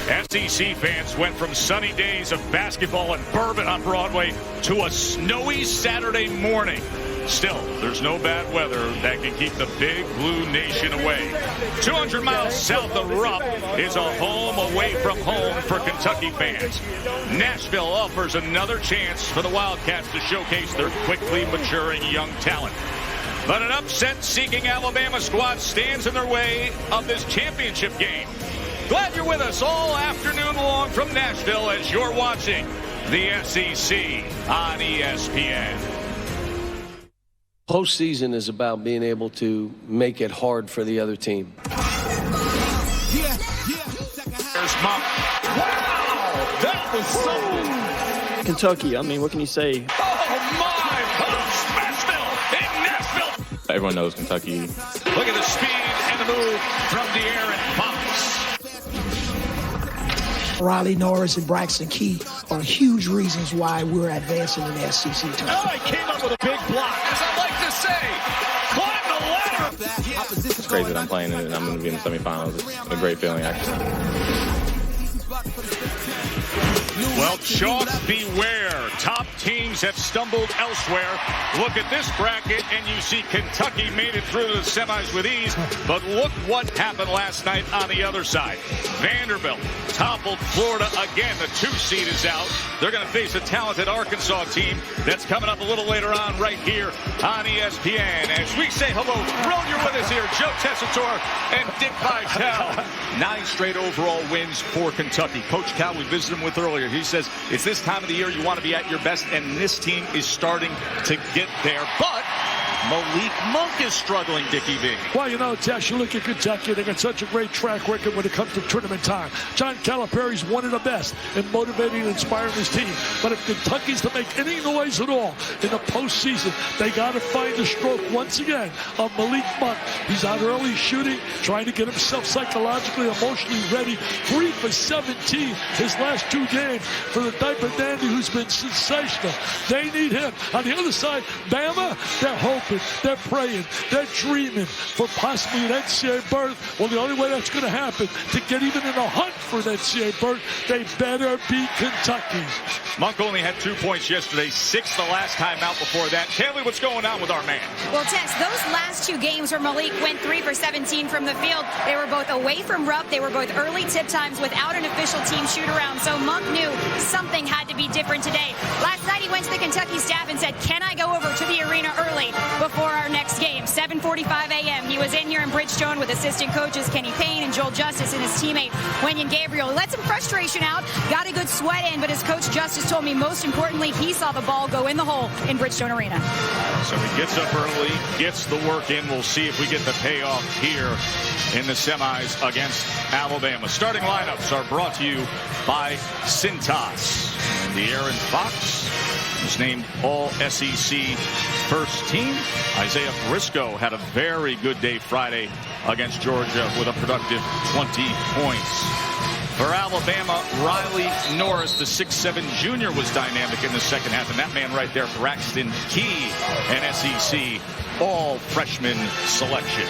SEC fans went from sunny days of basketball and bourbon on Broadway to a snowy Saturday morning. Still, there's no bad weather that can keep the Big Blue Nation away. 200 miles south of Rupp is a home away from home for Kentucky fans. Nashville offers another chance for the Wildcats to showcase their quickly maturing young talent. But an upset-seeking Alabama squad stands in their way of this championship game. Glad you're with us all afternoon long from Nashville as you're watching the SEC on ESPN. Postseason is about being able to make it hard for the other team. There's Monk. Wow, that was something. Kentucky, I mean, what can you say? Oh, my! Smashville in Nashville. Everyone knows Kentucky. Look at the speed and the move from De'Aaron Fox. Riley Norris and Braxton Key are huge reasons why we're advancing in the SEC tournament. Oh, he came up with a big block. As I like to say, climb the ladder. It's crazy that I'm playing and I'm going to be in the semifinals. It's a great feeling, actually. Well, chalk beware. Top teams have stumbled elsewhere. Look at this bracket, and you see Kentucky made it through the semis with ease. But look what happened last night on the other side. Vanderbilt toppled Florida again. The 2 seed is out. They're going to face a talented Arkansas team that's coming up a little later on right here on ESPN. As we say hello, thrilled you're with us here, Joe Tessitore and Dick Vitale. 9 straight overall wins for Kentucky. Coach Cal, we visited him with earlier. He says it's this time of the year you want to be at your best, and this team is starting to get there. But Malik Monk is struggling, Dickie V. Well, you know, Tess, you look at Kentucky, they got such a great track record when it comes to tournament time. John Calipari's one of the best in motivating and inspiring his team. But if Kentucky's to make any noise at all in the postseason, they got to find the stroke once again of Malik Monk. He's out early shooting, trying to get himself psychologically, emotionally ready. 3 for 17 his last 2 games for the diaper dandy who's been sensational. They need him. On the other side, Bama, they're hoping, they're praying, they're dreaming for possibly an NCAA berth. Well, the only way that's going to happen, to get even in a hunt for an NCAA berth, they better beat Kentucky. Monk only had 2 points yesterday, 6 the last time out before that. Kaylee, what's going on with our man? Well, Tess, those last 2 games where Malik went 3 for 17 from the field, they were both away from Rupp. They were both early tip times without an official team shoot-around. So Monk knew something had to be different today. Last night he went to the Kentucky staff and said, can I go over to the arena early before our next game? 7:45 a.m. He was in here in Bridgestone with assistant coaches Kenny Payne and Joel Justice and his teammate Wenyan Gabriel. He let some frustration out, got a good sweat in, but as Coach Justice told me, most importantly, he saw the ball go in the hole in Bridgestone Arena. So he gets up early, gets the work in. We'll see if we get the payoff here in the semis against Alabama. Starting lineups are brought to you by Cintas. De'Aaron Fox was named All-SEC first team. Isaiah Briscoe had a very good day Friday against Georgia with a productive 20 points. For Alabama, Riley Norris, the 6'7 junior, was dynamic in the second half. And that man right there, Braxton Key, an SEC all-freshman selection.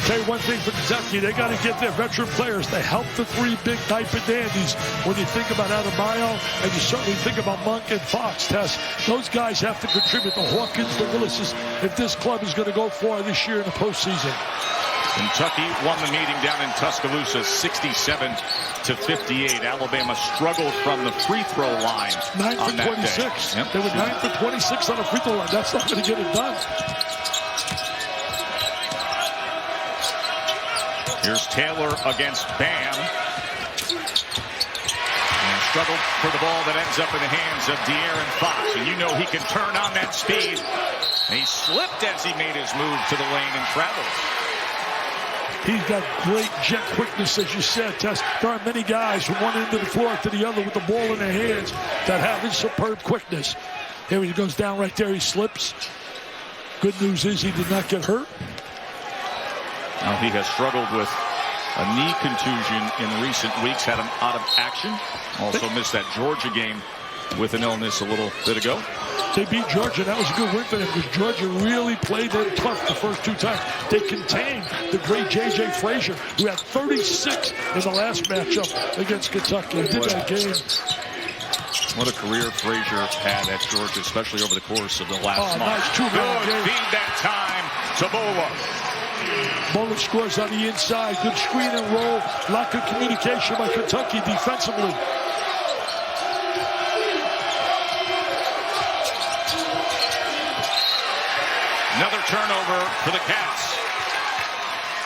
Tell you one thing for Kentucky, they got to get their veteran players to help the 3 big diaper dandies. When you think about Adebayo, and you certainly think about Monk and Fox, Tess, those guys have to contribute. The Hawkins, the Willises, if this club is going to go far this year in the postseason. Kentucky won the meeting down in Tuscaloosa, 67-58. Alabama struggled from the free throw line. 9 on for that 26. Day. Yep. They were 9 for 26 on the free throw line. That's not going to get it done. Here's Taylor against Bam. And struggled for the ball that ends up in the hands of De'Aaron Fox. And you know he can turn on that speed. And he slipped as he made his move to the lane and traveled. He's got great jet quickness, as you said, Tess. There are many guys from one end of the floor to the other with the ball in their hands that have his superb quickness. Here he goes down right there. He slips. Good news is he did not get hurt. Now he has struggled with a knee contusion in recent weeks, had him out of action. Also missed that Georgia game with an illness a little bit ago. They beat Georgia. That was a good win for them because Georgia really played them tough the first 2 times. They contained the great J.J. Frazier, who had 36 in the last matchup against Kentucky. They did that game. What a career Frazier had at Georgia, especially over the course of the last month. Nice Good feed that time to Bola. Bola scores on the inside. Good screen and roll. Lack of communication by Kentucky defensively. Another turnover for the Cats.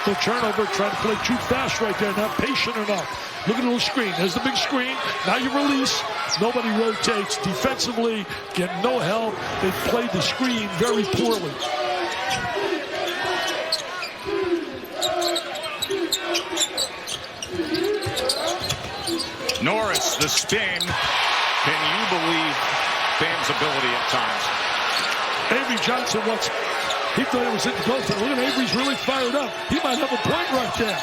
The turnover, trying to play too fast right there, not patient enough. Look at the little screen. There's the big screen. Now you release. Nobody rotates. Defensively, get no help. They played the screen very poorly. Norris, the spin. Can you believe Bam's ability at times? Avery Johnson wants. He thought it was in the goal. Look at Avery's really fired up. He might have a point right there.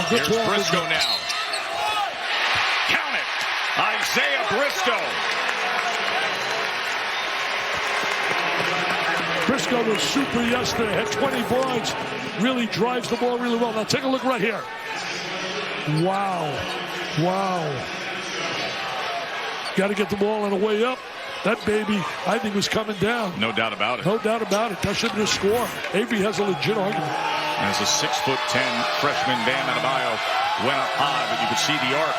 Here's Briscoe now. Count it. Isaiah Briscoe. Briscoe was super yesterday. Had 20 boards. Really drives the ball really well. Now take a look right here. Wow. Wow. Got to get the ball on the way up. That baby, I think, was coming down. No doubt about it. No doubt about it. That should have been a score. Avery has a legit argument. As a 6'10" freshman, Bam Adebayo went up high, but you could see the arc.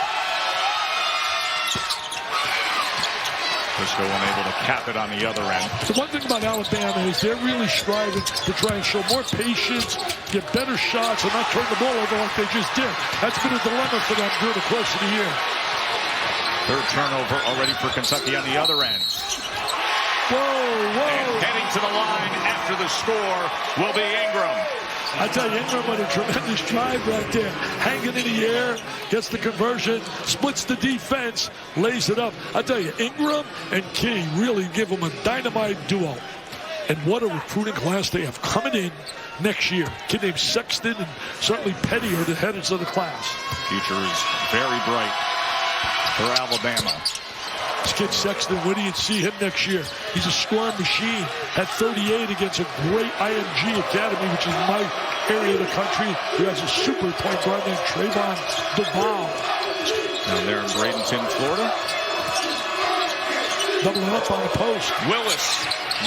Briscoe unable to cap it on the other end. The one thing about Alabama is they're really striving to try and show more patience, get better shots, and not turn the ball over like they just did. That's been a dilemma for them during the course of the year. Third turnover already for Kentucky on the other end. Whoa, whoa. And heading to the line after the score will be Ingram. I tell you, Ingram with a tremendous drive right there. Hanging in the air, gets the conversion, splits the defense, lays it up. I tell you, Ingram and Key really give them a dynamite duo. And what a recruiting class they have coming in next year. A kid named Sexton and certainly Petty are the headers of the class. Future is very bright for Alabama. This kid Sexton, where do you see him next year? He's a scoring machine. Had 38 against a great IMG Academy, which is my area of the country, who has a super point guard named Trayvon Duval. Down there in Bradenton, Florida. Doubling up on the post. Willis,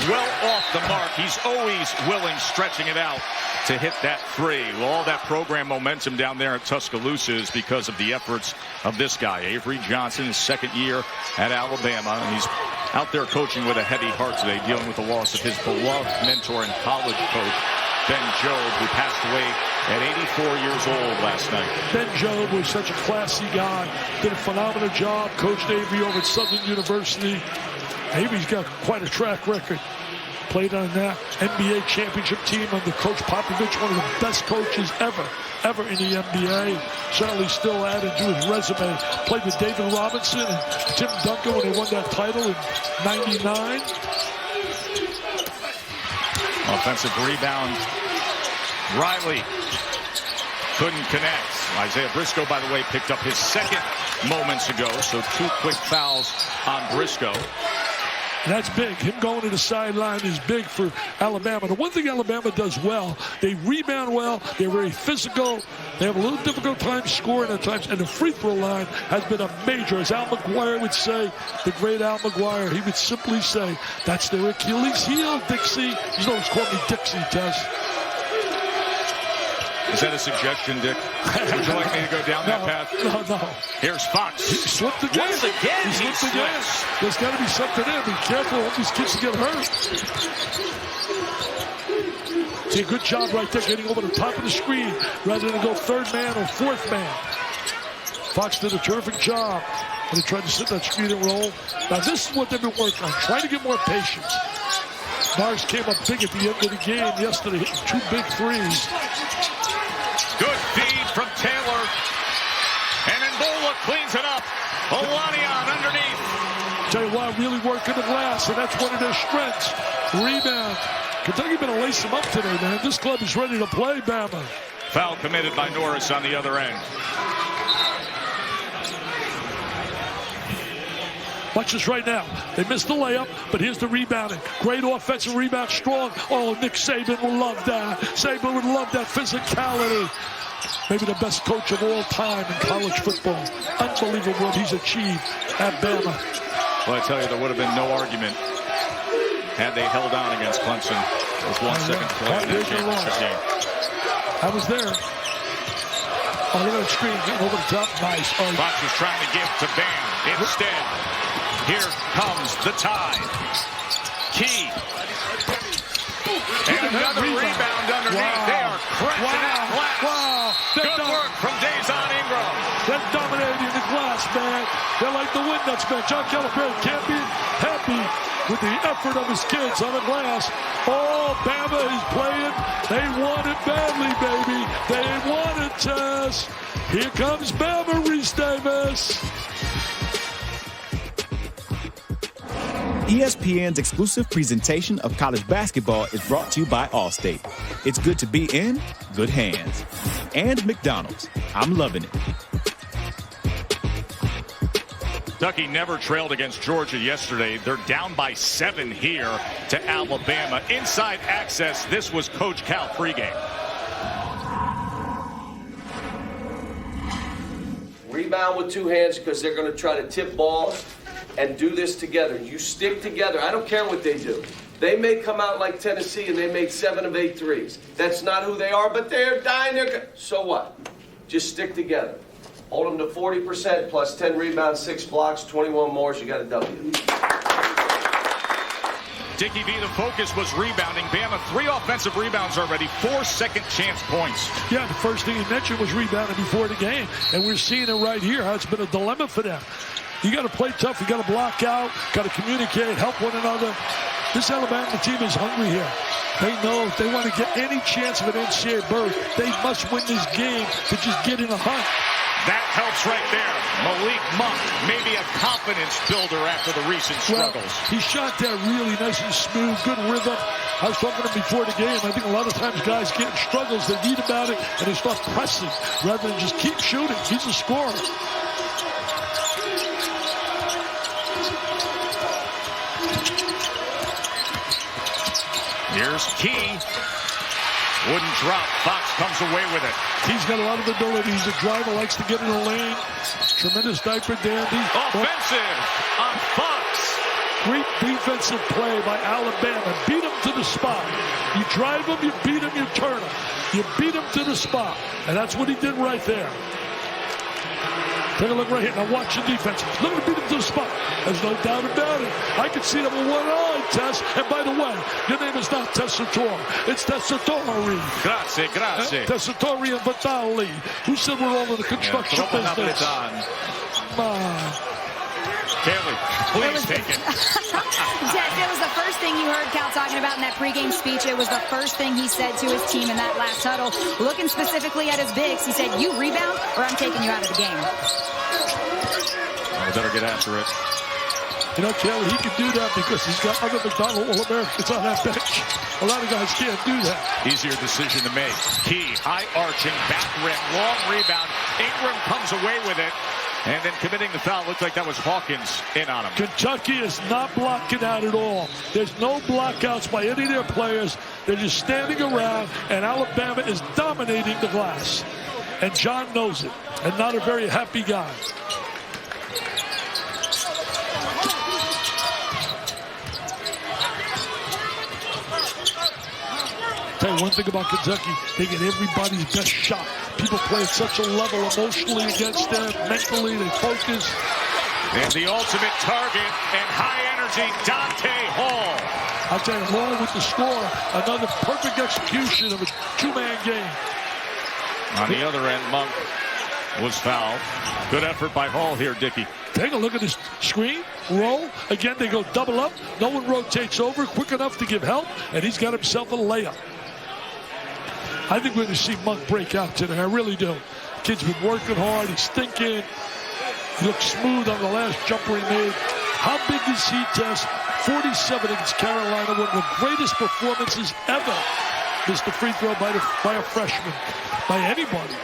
well off the mark. He's always willing, stretching it out to hit that three. Well, all that program momentum down there at Tuscaloosa is because of the efforts of this guy, Avery Johnson, his second year at Alabama. And he's out there coaching with a heavy heart today, dealing with the loss of his beloved mentor and college coach, Ben Jobe, who passed away at 84 years old last night. Ben Jobe was such a classy guy. Did a phenomenal job. Coached Avery over at Southern University. Avery's got quite a track record. Played on that NBA championship team under Coach Popovich, one of the best coaches ever in the NBA. Certainly still added to his resume. Played with David Robinson and Tim Duncan when they won that title in '99. Offensive rebound. Riley couldn't connect. Isaiah Briscoe, by the way, picked up his second moments ago, so 2 quick fouls on Briscoe. And that's big. Him going to the sideline is big for Alabama. The one thing Alabama does well, they rebound well. They're very physical. They have a little difficult time scoring at times. And the free throw line has been a major. As Al McGuire would say, the great Al McGuire, he would simply say, that's their Achilles heel, Dixie. He's always called me Dixie, Tess. Is that a suggestion, Dick? Would you like me to go down that path? No. Here's Fox. He slipped again. Once again, he slipped again. There's got to be something in. Be careful. All these kids get hurt. See, a good job right there getting over the top of the screen rather than go third man or fourth man. Fox did a terrific job when he tried to sit that screen and roll. Now, this is what they've been working on, trying to get more patience. Mars came up big at the end of the game yesterday, hitting 2 big threes. Good feed from Taylor. And then Bola cleans it up. Olanian underneath. Tell you what, really working the glass, and that's one of their strengths. Rebound. Kentucky going to lace them up today, man. This club is ready to play, Bama. Foul committed by Norris on the other end. Watch this right now. They missed the layup, but here's the rebounding. Great offensive rebound, strong. Oh, Nick Saban would love that. Saban would love that physicality. Maybe the best coach of all time in college football. Unbelievable what he's achieved at Bama. Well, I tell you, there would have been no argument had they held on against Clemson. With 1 second to play in that championship game. I was there. Oh, look at that screen getting over the top. Nice. Oh, Fox was trying to give to Bam. Instead, here comes the tie. Key. And another rebound underneath. Wow. They are crashing that glass. Wow. Good work from Dazon Ingram. They're dominating the glass, man. They're like the Windex, man. John Calipari can't be happy with the effort of his kids on the glass. Oh, Bama is playing. They want it badly, baby. They want it, Tess. Here comes Bama, Reese Davis. ESPN's exclusive presentation of college basketball is brought to you by Allstate. It's good to be in good hands. And McDonald's. I'm loving it. Kentucky never trailed against Georgia yesterday. They're down by 7 here to Alabama. Inside access, this was Coach Cal pregame. Rebound with 2 hands because they're going to try to tip balls and do this together. You stick together. I don't care what they do. They may come out like Tennessee and they make 7 of 8 threes. That's not who they are, but they're dying. So what? Just stick together. Hold them to 40% plus 10 rebounds, 6 blocks, 21 more. You got a W. Dickie V, the focus was rebounding. Bama, 3 offensive rebounds already, 4 second chance points. Yeah, the first thing he mentioned was rebounding before the game. And we're seeing it right here, how it's been a dilemma for them. You got to play tough. You got to block out, got to communicate, help one another. This Alabama team is hungry here. They know if they want to get any chance of an NCAA berth, they must win this game to just get in a hunt. That helps right there. Malik Monk, maybe a confidence builder after the recent struggles. Well, he shot that really nice and smooth, good rhythm. I was talking to him before the game. I think a lot of times guys get in struggles, they read about it, and they start pressing rather than just keep shooting. He's a scorer. Here's Key. Wouldn't drop. Fox comes away with it. He's got a lot of ability. He's a driver, likes to get in the lane. Tremendous diaper dandy. Offensive on Fox. Great defensive play by Alabama. Beat him to the spot. You drive him, you beat him, you turn him. You beat him to the spot. And that's what he did right there. Take a look right here. Now watch the defense. Look at him beat him to the spot. There's no doubt about it. I can see them with one eye, Tess. And by the way, your name is not Tessitore. It's Tessitore. Grazie, grazie. Tessitore and Vitali. Who said we're all in the construction business? Kelly, please take it. It was the first thing you heard Cal talking about in that pregame speech. It was the first thing he said to his team in that last huddle. Looking specifically at his bigs, he said, you rebound or I'm taking you out of the game. I better get after it. You know, Kelly, he can do that because he's got other McDonald All-Americans on that bench. A lot of guys can't do that. Easier decision to make. Key, high arching, back rim, long rebound. Ingram comes away with it. And then committing the foul. Looks like that was Hawkins in on him. Kentucky is not blocking out at all. There's no blockouts by any of their players. They're just standing around, and Alabama is dominating the glass. And John knows it, and not a very happy guy. Tell you one thing about Kentucky, they get everybody's best shot. People play at such a level emotionally against them, mentally, they focus. And the ultimate target and high energy, Dante Hall. I'll tell you, along with the score, another perfect execution of a two-man game. On the other end, Monk was fouled. Good effort by Hall here, Dickie. Take a look at this screen, roll. Again, they go double up. No one rotates over quick enough to give help, and he's got himself a layup. I think we're going to see Monk break out today. I really do. The kid's been working hard. He's thinking. He looks smooth on the last jumper he made. How big is he, Tess? 47 against Carolina, one of the greatest performances ever. Missed the free throw by a freshman, by anybody.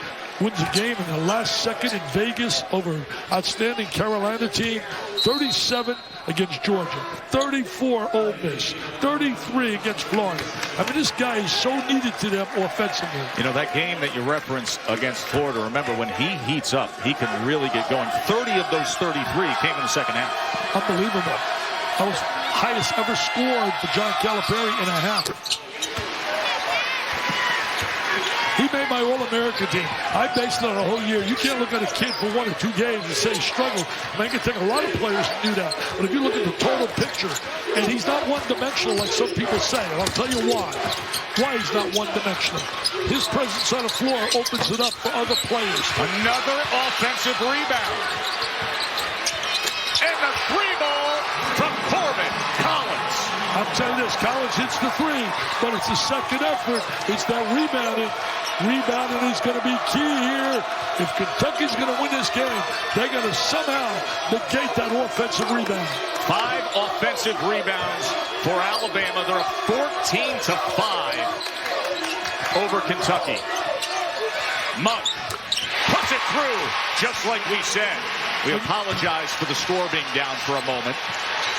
wins a game in the last second in Vegas over outstanding Carolina team. 37 against Georgia, 34 Ole Miss, 33 against Florida. I mean, this guy is so needed to them offensively. You know, that game that you referenced against Florida, remember, when he heats up, he can really get going. 30 of those 33 came in the second half. Unbelievable. That was highest ever scored for John Calipari in a half. He made my All-America team. I based it on a whole year. You can't look at a kid for 1 or 2 games and say he struggled. I mean, it can take a lot of players to do that. But if you look at the total picture, and he's not one-dimensional like some people say, and I'll tell you why. Why he's not one-dimensional. His presence on the floor opens it up for other players. Another offensive rebound. And the 3-ball from Corbin Collins. I'm telling you this, Collins hits the 3, but it's a second effort. It's that rebounding. Rebounding is going to be key here. If Kentucky's going to win this game, they got to somehow negate that offensive rebound. 5 offensive rebounds for Alabama. They're up 14-5 over Kentucky. Monk puts it through, just like we said. We apologize for the score being down for a moment.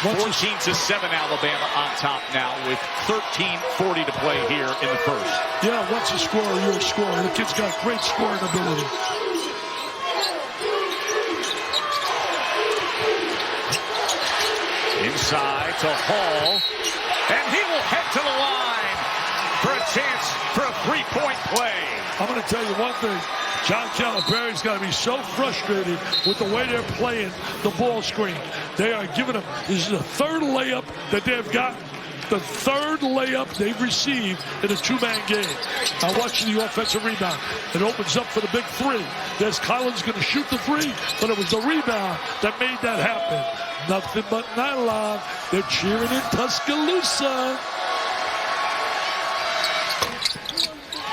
14-7 Alabama on top now with 13:40 to play here in the first. Yeah, once a scorer, you're a scorer. The kid's got great scoring ability. Inside to Hall, and he will head to the line for a chance for a 3-point play. I'm going to tell you one thing. John Calipari's got to be so frustrated with the way they're playing the ball screen. They are giving him, this is the 3rd layup that they've gotten. The 3rd layup they've received in a 2-man game. Now watch the offensive rebound. It opens up for the big 3. There's Collins going to shoot the 3, but it was the rebound that made that happen. Nothing but nylon. They're cheering in Tuscaloosa.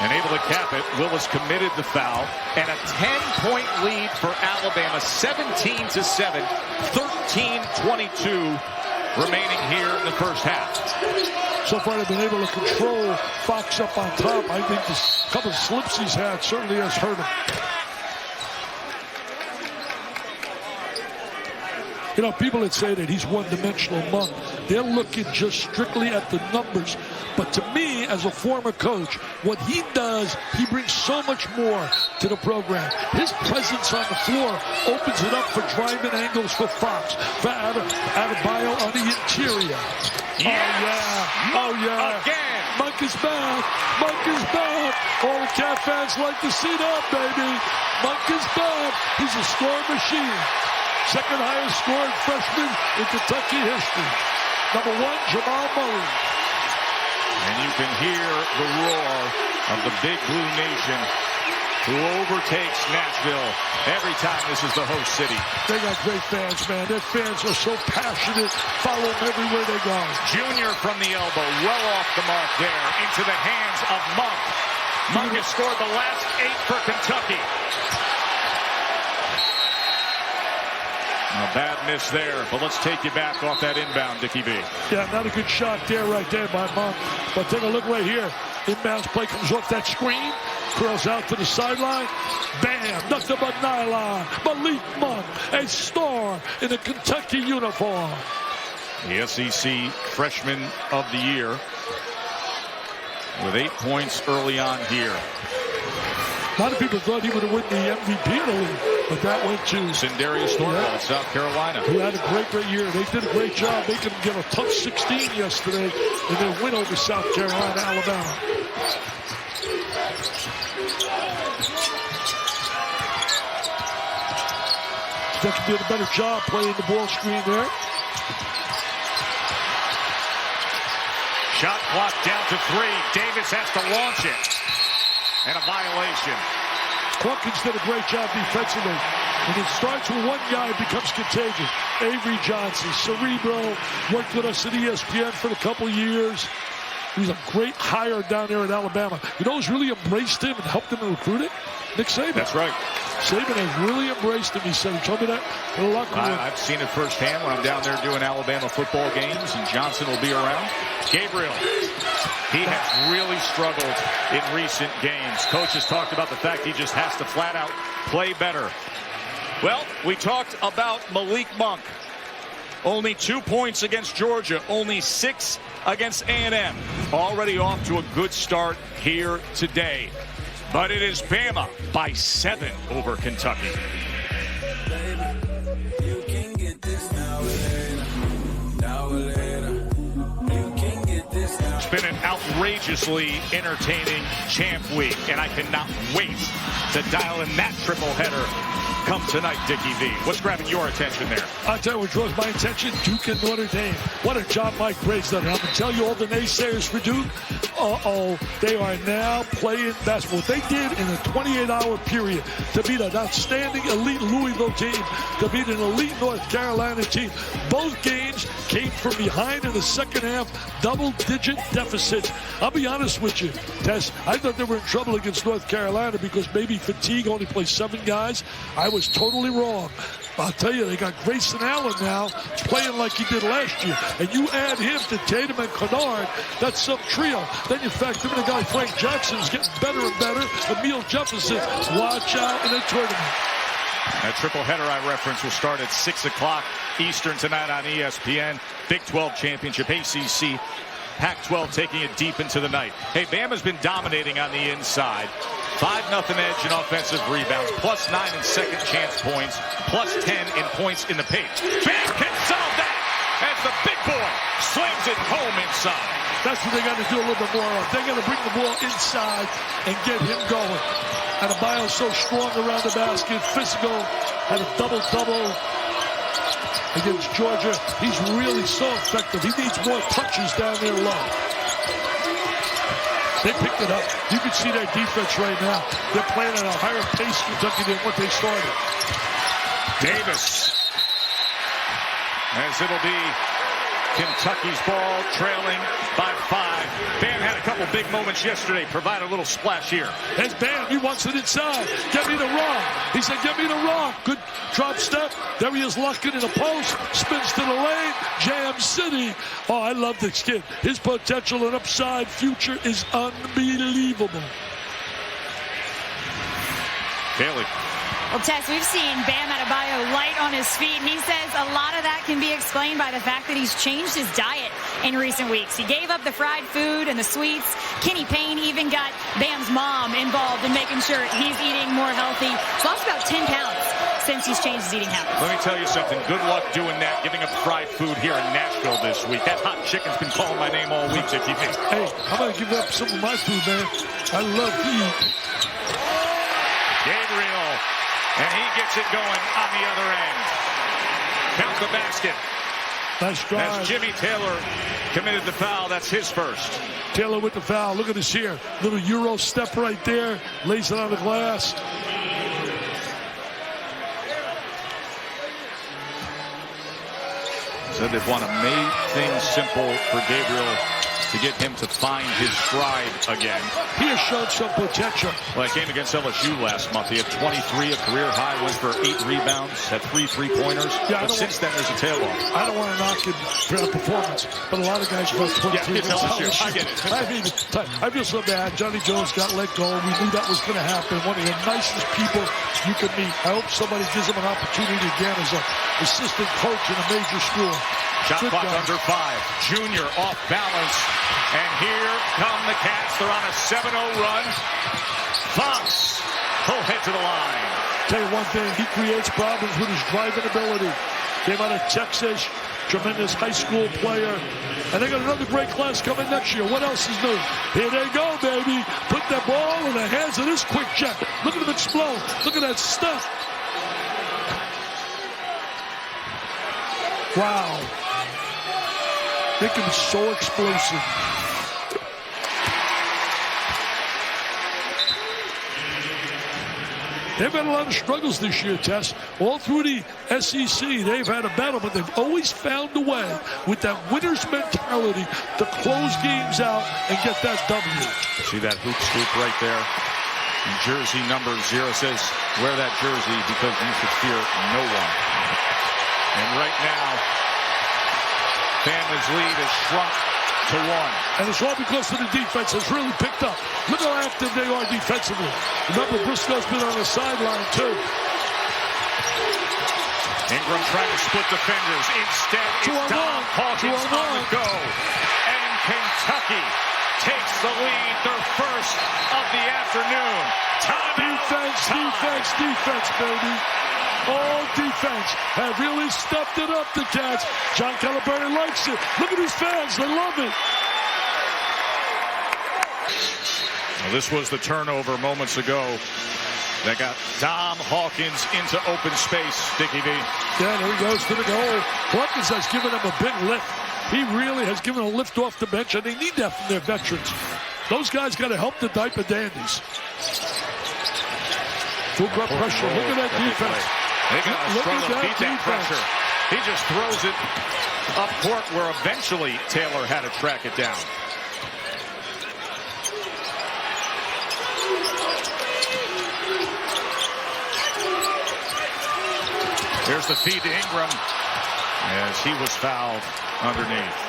And able to cap it, Willis committed the foul. And a 10-point lead for Alabama, 17-7, 13:22 remaining here in the first half. So far, they've been able to control Fox up on top. I think this couple of slips he's had certainly has hurt him. You know, people that say that he's one-dimensional Monk, they're looking just strictly at the numbers. But to me, as a former coach, what he does, he brings so much more to the program. His presence on the floor opens it up for driving angles for Fox, for Adebayo on the interior. Yes. Oh, yeah. Again. Monk is back. Monk is back. All the Cat fans like to see that, baby. Monk is back. He's a scoring machine. Second highest scoring freshman in Kentucky history. Number 1, Jamal Murray. And you can hear the roar of the Big Blue Nation who overtakes Nashville every time this is the host city. They got great fans, man. Their fans are so passionate. Follow them everywhere they go. Junior from the elbow, well off the mark there, into the hands of Monk. Monk has scored the last 8 for Kentucky. A bad miss there, but let's take you back off that inbound, Dickie B. Yeah, not a good shot there, right there by Monk. But take a look right here. Inbounds play comes off that screen, curls out to the sideline. Bam, nothing but nylon. Malik Monk, a star in a Kentucky uniform. The SEC Freshman of the Year with 8 points early on here. A lot of people thought he would have won the MVP in the league, but that went to Sindarius Thornhill of South Carolina. Who had a great year. They did a great job making him get a tough 16 yesterday in their win over South Carolina, Alabama. Kentucky did a better job playing the ball screen there. Shot clock down to 3. Davis has to launch it. And a violation. Hawkins did a great job defensively. When it starts with one guy, it becomes contagious. Avery Johnson, cerebral, worked with us at ESPN for a couple years. He's a great hire down there at Alabama. You know who's really embraced him and helped him recruit it? Nick Saban. That's right. Saban has really embraced him. He said, he told me that in the locker room. I've seen it firsthand when I'm down there doing Alabama football games, and Johnson will be around. Gabriel He has really struggled in recent games. Coach has talked about the fact he just has to flat out play better. Well, we talked about Malik Monk. Only 2 points against Georgia, only 6 against A&M. Already off to a good start here today. But it is Bama by 7 over Kentucky. It's been an outrageously entertaining champ week, and I cannot wait to dial in that triple header come tonight, Dickie V. What's grabbing your attention there? I'll tell you what draws my attention, Duke and Notre Dame. What a job Mike Bray's done. I'm going to tell you all the naysayers for Duke. They are now playing basketball. What they did in a 28-hour period to beat an outstanding elite Louisville team, to beat an elite North Carolina team. Both games came from behind in the second half, double-digit deficits. I'll be honest with you, Tess, I thought they were in trouble against North Carolina because maybe fatigue only plays 7 guys. I was totally wrong. I'll tell you, they got Grayson Allen now playing like he did last year. And you add him to Tatum and Kennard, that's some trio. Then you factor in a guy, Frank Jackson, is getting better and better. Emile Jefferson, watch out in the tournament. That triple header I referenced will start at 6 o'clock Eastern tonight on ESPN. Big 12 championship, ACC. Pac-12 taking it deep into the night. Hey, Bama's been dominating on the inside. 5-0 edge in offensive rebounds, +9 in second chance points, +10 in points in the paint. Bam can solve that as the big boy slings it home inside. That's what they got to do a little bit more of. They got to bring the ball inside and get him going. Adebayo's so strong around the basket, physical, had a double-double against Georgia. He's really so effective. He needs more touches down there low. They picked it up. You can see their defense right now. They're playing at a higher pace, Kentucky, than what they started. Davis. As it'll be Kentucky's ball, trailing by 5. Bam had a couple big moments yesterday. Provide a little splash here. There's Bam. He wants it inside. Get me the rock. He said, get me the rock. Good drop step. There he is, locking in a post. Spins to the lane. Jam City. Oh, I love this kid. His potential and upside future is unbelievable. Bailey. Well, Tess, we've seen Bam Adebayo light on his feet, and he says a lot of that can be explained by the fact that he's changed his diet in recent weeks. He gave up the fried food and the sweets. Kenny Payne even got Bam's mom involved in making sure he's eating more healthy. He's lost about 10 pounds since he's changed his eating habits. Let me tell you something. Good luck doing that, giving up fried food here in Nashville this week. That hot chicken's been calling my name all week, Dickie V. Hey, I'm going to give up some of my food, man. I love to eat. Gabriel. And he gets it going on the other end. Count the basket. Nice drive. As Jimmy Taylor committed the foul, that's his first. Taylor with the foul. Look at this here. Little Euro step right there. Lays it on the glass. Said they want to make things simple for Gabriel to get him to find his stride again. He has shown some potential. Well, he came against LSU last month. He had 23, a career high, went for 8 rebounds, had 3 3-pointers. Yeah, but since then, there's a tail off. I don't want to knock him for the performance, but a lot of guys got 23. Yeah, it's LSU. I get it. I mean, I feel so bad. Johnny Jones got let go. We knew that was going to happen. One of the nicest people you could meet. I hope somebody gives him an opportunity again as an assistant coach in a major school. Shot clock under 5. Junior off balance. And here come the Cats. They're on a 7-0 run. Fox will head to the line. Tell you one thing, he creates problems with his driving ability. Came out of Texas, tremendous high school player. And they got another great class coming next year. What else is new? Here they go, baby. Put that ball in the hands of this quick check. Look at him explode. Look at that stuff. Wow. They can be so explosive. They've had a lot of struggles this year, Tess. All through the SEC, they've had a battle, but they've always found a way with that winner's mentality to close games out and get that W. See that hoop scoop right there? Jersey number 0 says, wear that jersey because you should fear no one. And right now, Family's lead has shrunk to 1. And it's all because of the defense has really picked up. Look how active they are defensively. Remember, Briscoe's been on the sideline, too. Ingram trying to split defenders. Instead, it's Dom Hawkins on the go. And Kentucky takes the lead, their first of the afternoon. Defense, baby. All defense have really stepped it up, the Cats. John Calipari likes it. Look at these fans. They love it. Well, this was the turnover moments ago that got Dom Hawkins into open space, Dickie V. Yeah, there he goes to the goal. Hawkins has given them a big lift. He really has given a lift off the bench, and they need that from their veterans. Those guys got to help the diaper dandies. Full court pressure. Look at that defense. They got to struggle to beat that pressure. He just throws it up court where eventually Taylor had to track it down. Here's the feed to Ingram as he was fouled underneath.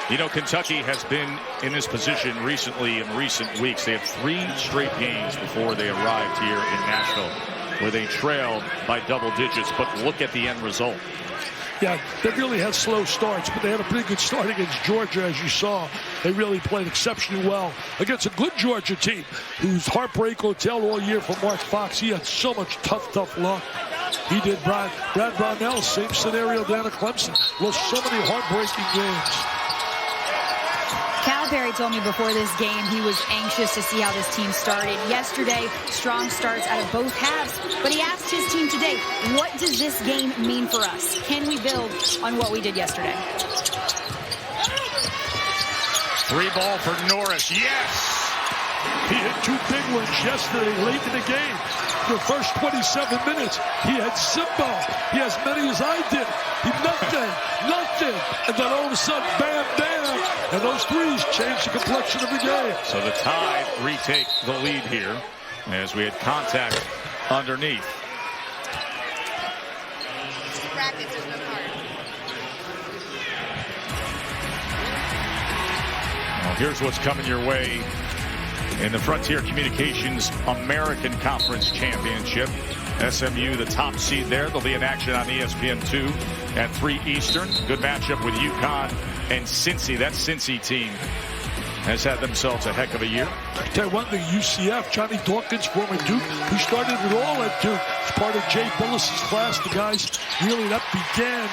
You know, Kentucky has been in this position recently in recent weeks. They have 3 straight games before they arrived here in Nashville where they trailed by double digits, but look at the end result. Yeah, they really had slow starts, but they had a pretty good start against Georgia, as you saw. They really played exceptionally well against a good Georgia team whose heartbreak hotel all year for Mark Fox. He had so much tough luck. He did. Brad Brownell, same scenario down at Clemson. Lost so many heartbreaking games. Calipari told me before this game he was anxious to see how this team started. Yesterday, strong starts out of both halves, but he asked his team today, what does this game mean for us? Can we build on what we did yesterday? 3 ball for Norris. Yes! He hit 2 big ones yesterday late in the game. The first 27 minutes, he had Zimbo. He has many as I did. He nothing. And then all of a sudden, bam, bam. And those threes changed the complexion of the game. So the Tide retake the lead here as we had contact underneath. Well, here's what's coming your way in the Frontier Communications American Conference Championship. SMU, the top seed there. They'll be in action on ESPN2 at 3 Eastern. Good matchup with UConn and Cincy. That Cincy team has had themselves a heck of a year. I tell you one thing, UCF, Johnny Dawkins, former Duke, who started it all at Duke. As part of Jay Billis's class, the guys really that began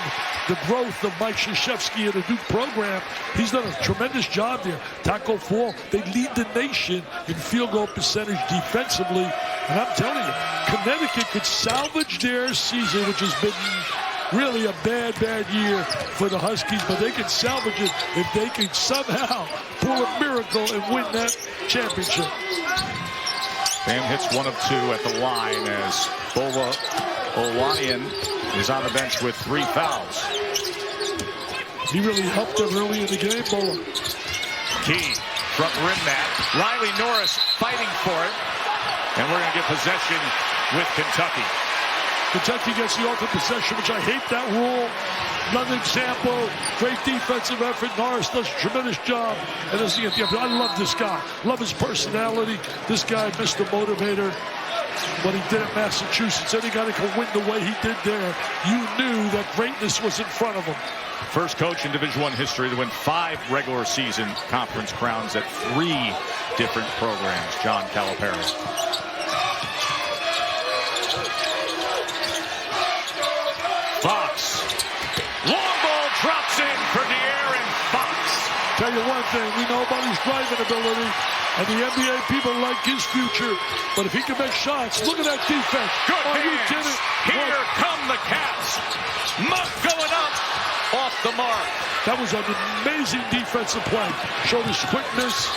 the growth of Mike Krzyzewski and the Duke program. He's done a tremendous job there. Taco Fall, they lead the nation in field goal percentage defensively. And I'm telling you, Connecticut could salvage their season, which has been really a bad year for the Huskies, but they can salvage it if they can somehow pull a miracle and win that championship. Bam hits 1 of 2 at the line as Bola Olanian is on the bench with 3 fouls. He really helped them early in the game, Bola. Key from rim mat. Riley Norris fighting for it. And we're going to get possession with Kentucky. Kentucky gets the ultimate possession, which I hate that rule. Another example, great defensive effort. Norris does a tremendous job. And I love this guy. Love his personality. This guy, Mr. Motivator. What he did at Massachusetts, any guy that can win the way he did there, you knew that greatness was in front of him. First coach in Division I history to win 5 regular season conference crowns at 3 different programs, John Calipari. Fox. Long ball drops in for De'Aaron Fox. Tell you one thing, we know about his driving ability, and the NBA people like his future. But if he can make shots, look at that defense. Good Are you hands. kidding? Here come the Cats. Muck going up off the mark. That was an amazing defensive play. Showed his quickness.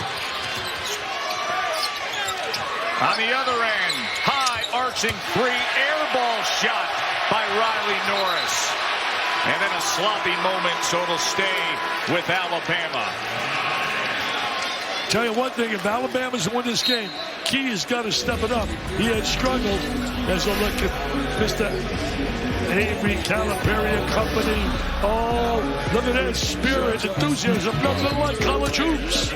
On the other end, high arching 3, air ball shot by Riley Norris. And then a sloppy moment, so it'll stay with Alabama. Tell you one thing, if Alabama's to win this game, Key has got to step it up. He had struggled as a look at Mr. Avery, Calipari and company. Oh, look at that spirit, enthusiasm, nothing like college hoops.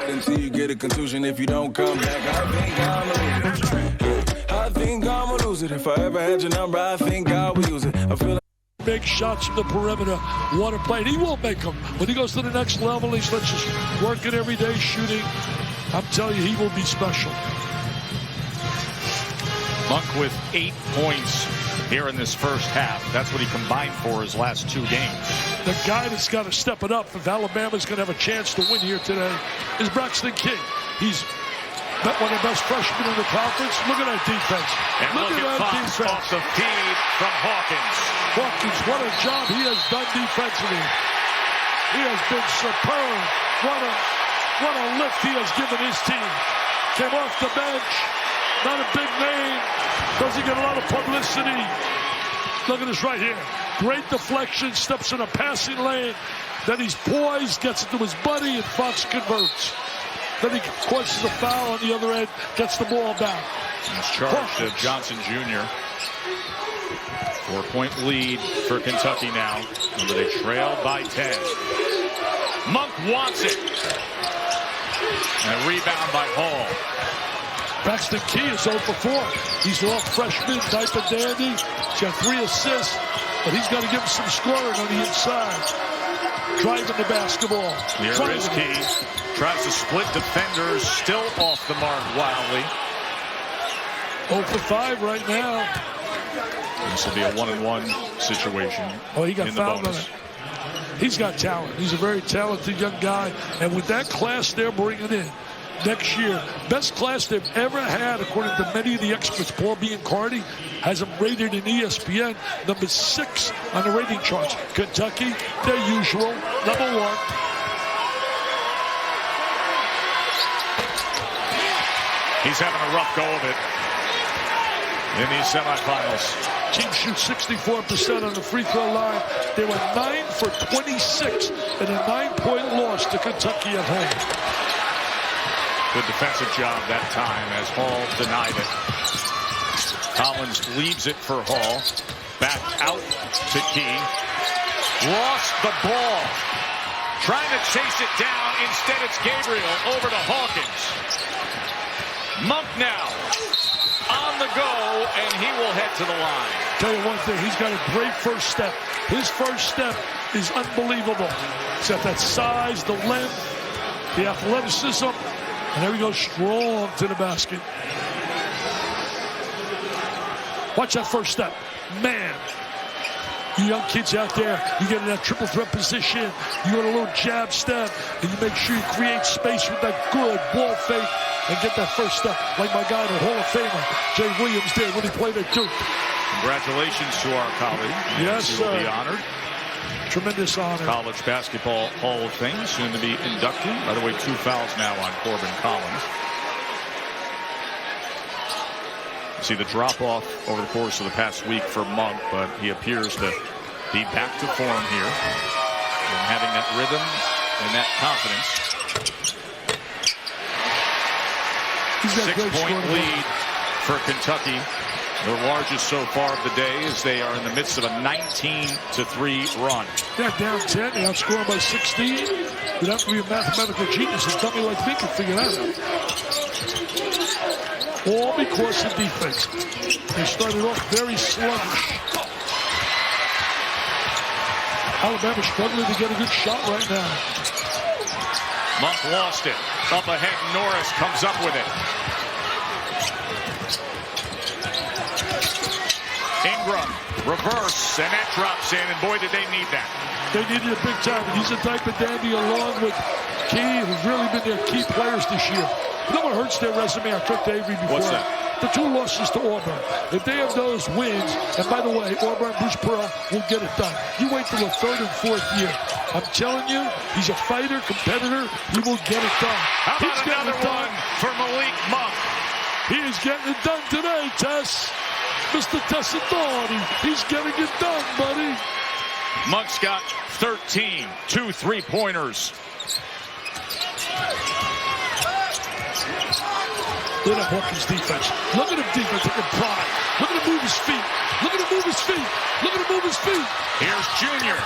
Until you get a contusion, if you don't come back, I think I'ma lose it. If I ever had your number, I think I would use it. I feel like Big shots from the perimeter, water play, and he will make them. When he goes to the next level, he's just working every day, shooting. I'm telling you, he will be special. Monk with 8 points here in this first half. That's what he combined for his last 2 games. The guy that's got to step it up if Alabama's going to have a chance to win here today is Braxton King. He's one of the best freshmen in the conference. Look at that defense. And look at that defense. Off the feed from Hawkins. Hawkins, what a job he has done defensively. He has been superb. What a lift he has given his team. Came off the bench. Not a big name. Doesn't get a lot of publicity. Look at this right here. Great deflection. Steps in a passing lane. Then he's poised. Gets it to his buddy. And Fox converts. Then he causes a foul on the other end. Gets the ball back. He's charged to Johnson Jr. 4-point lead for Kentucky now. Remember, they trail by 10. Monk wants it. And a rebound by Hall. Braxton Key is 0 for 4. He's all freshman type of dandy. He's got 3 assists, but he's got to give him some scoring on the inside. Driving the basketball. Here is Key. Tries to split defenders. Still off the mark wildly. 0 for 5 right now. This will be a 1-on-1 situation. Oh, he got in the fouled on bonus. it. He's got talent. He's a very talented young guy. And with that class they're bringing in next year, best class they've ever had, according to many of the experts. Paul Biancardi has them rated in ESPN number 6 on the rating charts. Kentucky, their usual, number 1. He's having a rough go of it in these semifinals. Team shoots 64% on the free throw line. They were 9 for 26 in a 9-point loss to Kentucky at home. Good defensive job that time as Hall denied it. Collins leaves it for Hall. Back out to Key. Lost the ball. Trying to chase it down. Instead, it's Gabriel over to Hawkins. Monk now on the go, and he will head to the line. Tell you one thing, he's got a great first step. His first step is unbelievable. He's got that size, the length, the athleticism, and there he goes strong to the basket. Watch that first step. Man, you young kids out there, you get in that triple threat position, you got a little jab step, and you make sure you create space with that good ball fake and get that first step, like my guy, the Hall of Famer, Jay Williams did when he played at Duke. Congratulations to our colleague. Yes, sir. Will be honored. Tremendous honor. College Basketball Hall of Fame, soon to be inducted. By the way, 2 fouls now on Corbin Collins. See the drop-off over the course of the past week for Monk, but he appears to be back to form here and having that rhythm and that confidence. 6-point lead for Kentucky, the largest so far of the day, as they are in the midst of a 19-3 run. They're down 10, they outscored by 16. You'd have to be a mathematical genius, a dummy like me can figure that out. All because of defense. They started off very sluggish. Alabama struggling to get a good shot right now. Monk lost it. Up ahead, Norris comes up with it. Ingram, reverse, and that drops in, and boy, did they need that. They needed it big time, and he's a type of dandy along with Key, who's really been their key players this year. You know what hurts their resume? I talked to Avery before. What's that? The 2 losses to Auburn. If they have those wins, and by the way, Auburn, Bruce Pearl will get it done. You wait till the 3rd and 4th year. I'm telling you, he's a fighter, competitor. He will get it done. How about another one for Malik Monk? He is getting it done today, Tess. Mr. Tessitore, he's getting it done, buddy. Monk's got 13, 2 3-pointers. Look at Hawkins' defense. Look at him defense taking pride. Look at him move his feet. Look at him move his feet. Look at him move his feet. Here's Junior.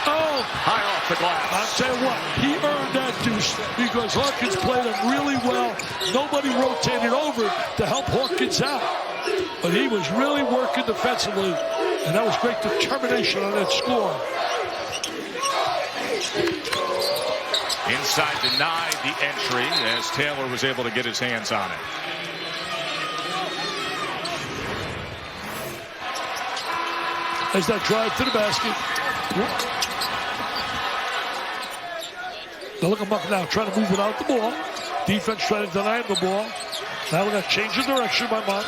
Oh, High off the glass. I'll tell you what, he earned that deuce because Hawkins played him really well. Nobody rotated over to help Hawkins out. But he was really working defensively, and that was great determination on that score. Inside denied the entry as Taylor was able to get his hands on it. There's that drive to the basket. Now look at Muck now, trying to move without the ball. Defense trying to deny him the ball. Now we're going to change the direction by Muck.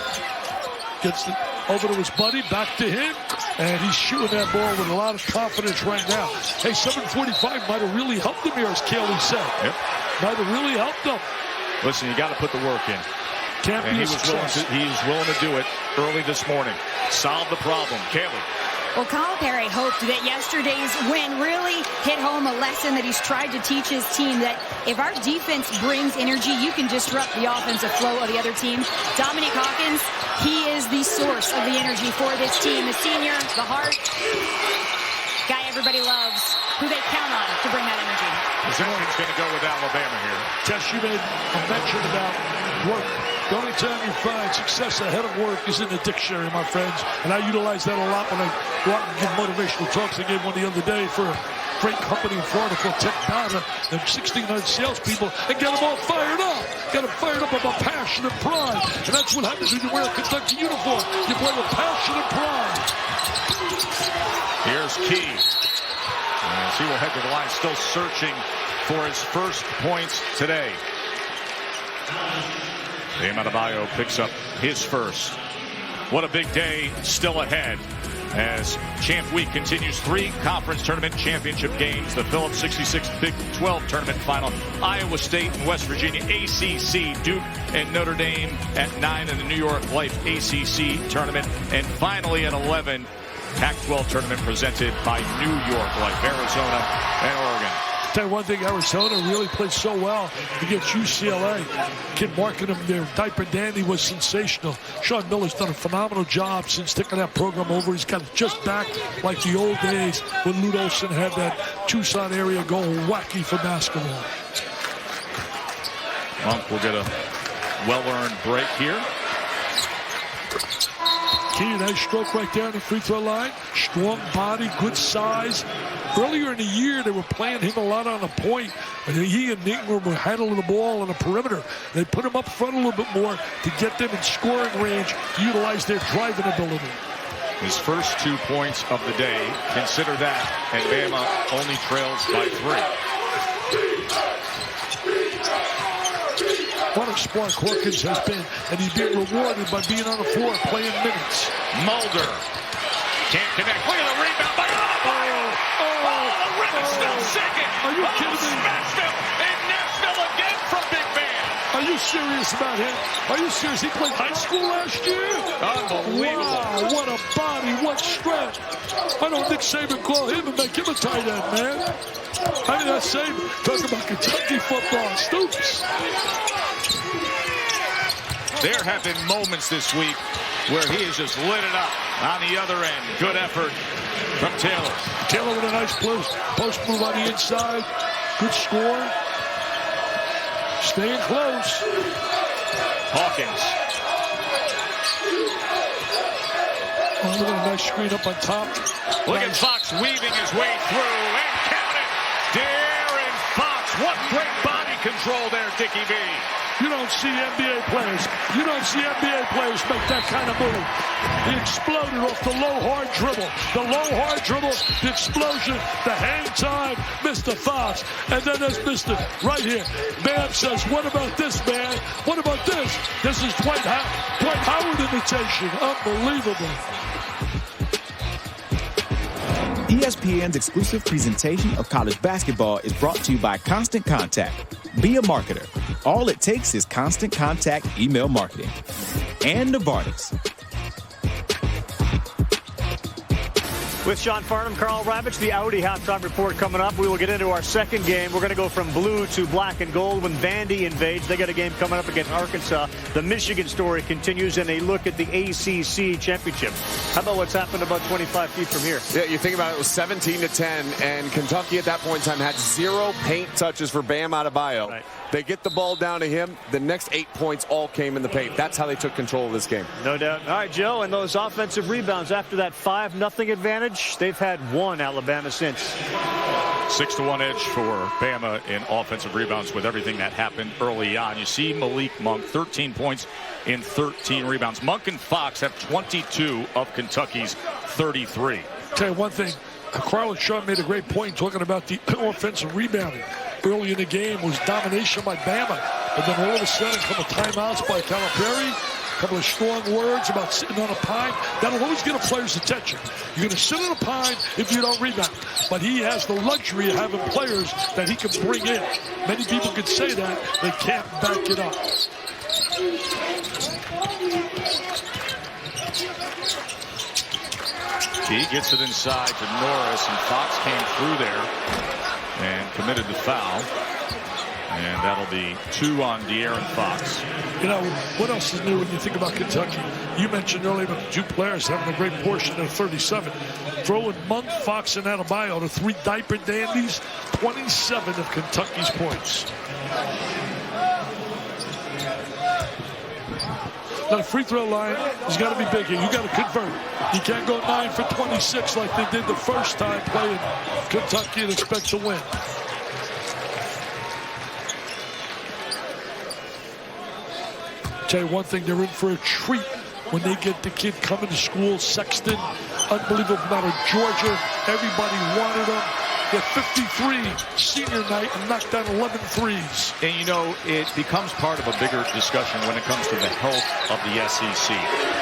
Gets it over to his buddy, back to him. And he's shooting that ball with a lot of confidence right now. Hey, 7:45 might have really helped him here, as Kelly said. Yep. Might have really helped him. Listen, you got to put the work in. Can't and be he was willing to do it early this morning. Solve the problem. Kaylee. Well, Calipari hoped that yesterday's win really hit home a lesson that he's tried to teach his team, that if our defense brings energy, you can disrupt the offensive flow of the other team. Dominique Hawkins, he is the source of the energy for this team. The senior, the heart, guy everybody loves, who they count on to bring that energy. Zimmerman's going to go with Alabama here. Tess, you made a mention about work. The only time you find success ahead of work is in the dictionary, my friends. And I utilize that a lot when I go out and give motivational talks. I gave one the other day for a great company in Florida called Tech Data. Them 1,600 salespeople, and get them all fired up. Get them fired up about passion and pride. And that's what happens when you wear a Kentucky uniform. You play with passion and pride. Here's Key. As he will head to the line, still searching for his first points today. Bam Adebayo picks up his first. What a big day still ahead as Champ Week continues. 3 conference tournament championship games. The Phillips 66 Big 12 tournament final. Iowa State and West Virginia ACC. Duke and Notre Dame at 9 in the New York Life ACC tournament. And finally at 11, Pac-12 tournament presented by New York Life, Arizona and Oregon. Tell you one thing, Arizona really played so well against UCLA. Kid marking them there, Diaper Dandy was sensational. Sean Miller's done a phenomenal job since taking that program over. He's got it just back like the old days when Lute Olson had that Tucson area going wacky for basketball. Monk will get a well-earned break here. Key, nice stroke right there on the free throw line. Strong body, good size. Earlier in the year, they were playing him a lot on the point. And he and Ingram were handling the ball on the perimeter. They put him up front a little bit more to get them in scoring range, to utilize their driving ability. His first 2 points of the day. Consider that. And Bama only trails by 3. What a spark Hawkins has been, and he's being rewarded by being on the floor, playing minutes. Mulder can't connect. Look at the rebound by the rim is still sinking. Are you kidding me? Smashville and Nashville again from Big Man. Are you serious about him? Are you serious? He played high school last year? Unbelievable. Wow, what a body, what strength. I know Nick Saban call him and make him a tight end, man. I mean, that's Saban. Talking about Kentucky football. Stoops. There have been moments this week where he has just lit it up on the other end. Good effort from Taylor. Taylor with a nice post move on the inside. Good score. Staying close. Hawkins. Oh, look at a nice screen up on top. Look at Fox weaving his way through and count it. De'Aaron Fox. What great body control there, Dickie V. You don't see NBA players. You don't see NBA players make that kind of move. He exploded off the low, hard dribble. The low, hard dribble, the explosion, the hang time, Mr. Fox. And then there's Mr. right here. Bam says, what about this, man? What about this? This is Dwight Howard imitation. Unbelievable. ESPN's exclusive presentation of college basketball is brought to you by Constant Contact. Be a marketer. All it takes is Constant Contact email marketing. And Novartis. With Sean Farnham, Carl Ravitch, the Audi halftime report coming up. We will get into our second game. We're going to go from blue to black and gold when Vandy invades. They got a game coming up against Arkansas. The Michigan story continues, and a look at the ACC championship. How about what's happened about 25 feet from here? Yeah, you think about it, it was 17-10, and Kentucky at that point in time had 0 paint touches for Bam Adebayo. Right. They get the ball down to him. The next 8 points all came in the paint. That's how they took control of this game. No doubt. All right, Joe, and those offensive rebounds after that 5-0 advantage, they've had one, Alabama, since. 6-1 edge for Bama in offensive rebounds with everything that happened early on. You see Malik Monk, 13 points in 13 rebounds. Monk and Fox have 22 of Kentucky's 33. Tell you one thing, Carl and Sean made a great point talking about the offensive rebounding. Early in the game was domination by Bama, and then all of a sudden, a couple timeouts by Calipari, a couple of strong words about sitting on a pine. That'll always get a player's attention. You're going to sit on a pine if you don't rebound. But he has the luxury of having players that he can bring in. Many people could say that. They can't back it up. He gets it inside to Norris, and Fox came through there and committed the foul. And that'll be 2 on De'Aaron Fox. You know, what else is new when you think about Kentucky? You mentioned earlier about the 2 players having a great portion of 37. Throwing Monk, Fox, and Adebayo, the 3 diaper dandies, 27 of Kentucky's points. Now, the free throw line has got to be bigger. You got to convert. You can't go 9 for 26 like they did the first time playing Kentucky and expect to win. Tell you one thing, they're in for a treat when they get the kid coming to school, Sexton, unbelievable amount of Georgia. Everybody wanted him. They're 53 senior night and knocked down 11 threes. And, you know, it becomes part of a bigger discussion when it comes to the health of the SEC.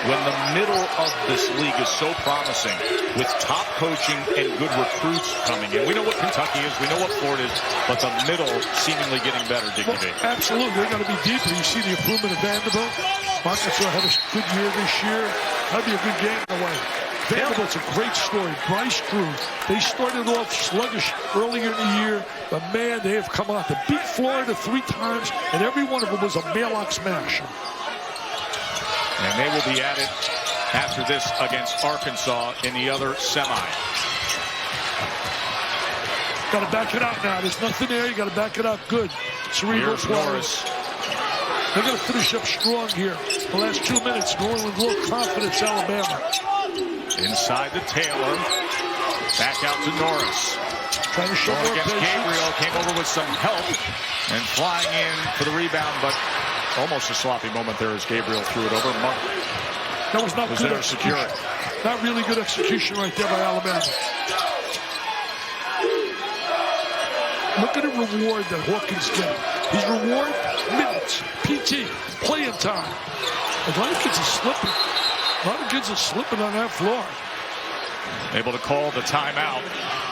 When the middle of this league is so promising with top coaching and good recruits coming in. We know what Kentucky is. We know what Florida is. But the middle seemingly getting better, Dickie B. Absolutely. They're going to be deeper. You see the improvement of Vanderbilt. Arkansas had a good year this year. That'd be a good game in a way. Vanderbilt's a great story. Bryce Drew. They started off sluggish earlier in the year, but man, they have come out to beat Florida 3 times, and every one of them was a mail-out smash. And they will be at it after this against Arkansas in the other semi. Got to back it out now. There's nothing there. You got to back it out good. Cerebral Norris. They're going to finish up strong here. The last 2 minutes, going with real confidence, Alabama. Inside to Taylor. Back out to Norris. Trying to show more against patience. Gabriel. Came over with some help and flying in for the rebound, but almost a sloppy moment there as Gabriel threw it over. Monk that was not good there to secure execution. it. Not really good execution right there by Alabama. Look at the reward that Hawkins get. His reward, minutes, PT, playing time. A lot of kids are slipping. A lot of kids are slipping on that floor. Able to call the timeout,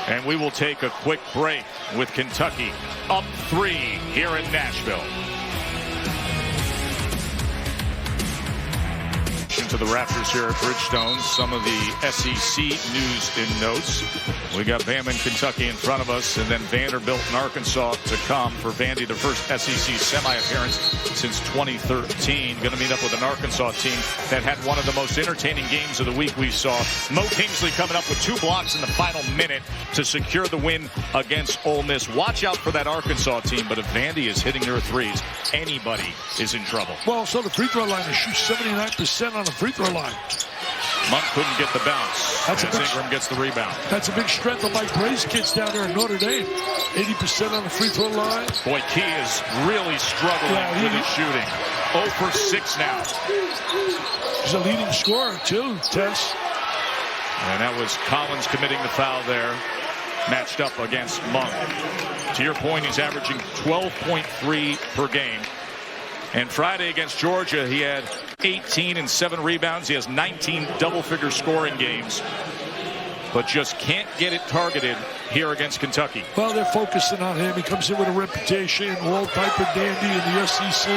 and we will take a quick break with Kentucky up 3 here in Nashville. To the Raptors here at Bridgestone, some of the SEC news and notes. We got Bama and Kentucky in front of us, and then Vanderbilt and Arkansas to come for Vandy, their first SEC semi-appearance since 2013. Going to meet up with an Arkansas team that had one of the most entertaining games of the week we saw. Mo Kingsley coming up with 2 blocks in the final minute to secure the win against Ole Miss. Watch out for that Arkansas team, but if Vandy is hitting their threes, anybody is in trouble. Well, so the free throw line is shoot 79% on the free throw line. Monk couldn't get the bounce. That's as Ingram gets the rebound. That's a big strength of Mike Bray's kids down there in Notre Dame. 80% on the free throw line. Boy, Key is really struggling with his shooting. 0 for 6 now. He's a leading scorer, too, Tess. And that was Collins committing the foul there, matched up against Monk. To your point, he's averaging 12.3 per game. And Friday against Georgia, he had 18 and 7 rebounds. He has 19 double-figure scoring games, but just can't get it targeted here against Kentucky. Well, they're focusing on him. He comes in with a reputation, all type of dandy in the SEC.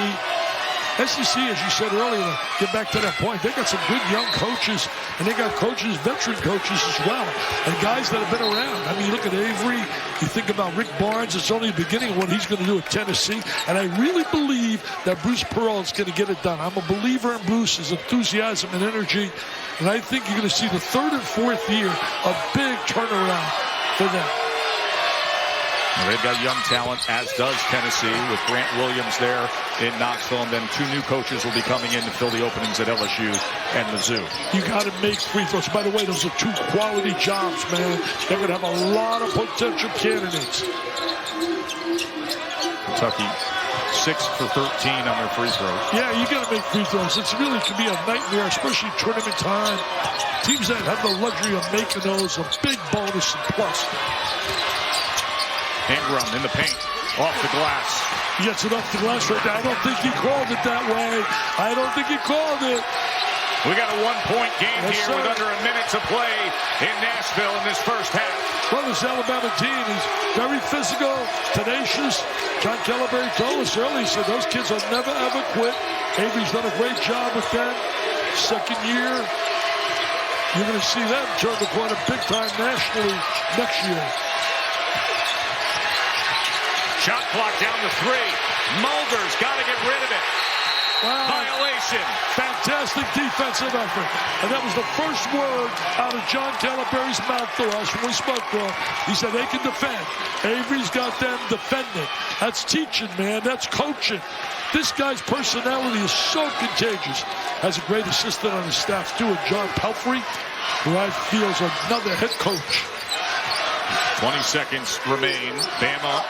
SEC, as you said earlier, get back to that point, they got some good young coaches, and they got coaches, veteran coaches as well, and guys that have been around. I mean, you look at Avery, you think about Rick Barnes, it's only the beginning of what he's going to do at Tennessee, and I really believe that Bruce Pearl is going to get it done. I'm a believer in Bruce's enthusiasm and energy, and I think you're going to see the third and fourth year a big turnaround for them. They've got young talent, as does Tennessee, with Grant Williams there in Knoxville, and then 2 new coaches will be coming in to fill the openings at LSU and Mizzou. You got to make free throws. By the way, those are 2 quality jobs, man. They're going to have a lot of potential candidates. Kentucky 6 for 13 on their free throws. Yeah, you got to make free throws. It really can be a nightmare, especially tournament time. Teams that have the luxury of making those a big bonus and plus. Ingram in the paint, off the glass. He gets it off the glass right now. I don't think he called it that way. I don't think he called it. We got a 1-point game Yes, here sir. with under a minute to play in Nashville in this first half. Well, this Alabama team is very physical, tenacious. John Calabrese told us earlier, he said those kids will never, ever quit. Avery's done a great job with them. Second year, you're going to see them turn the corner big time nationally next year. Shot clock down to 3. Mulder's got to get rid of it. Wow. Violation. Fantastic defensive effort. And that was the first word out of John Calabrese' mouth to us when we spoke to him. He said they can defend. Avery's got them defending. That's teaching, man. That's coaching. This guy's personality is so contagious. Has a great assistant on his staff, too, and John Pelfrey, who I feel is another head coach. 20 seconds remain. Bama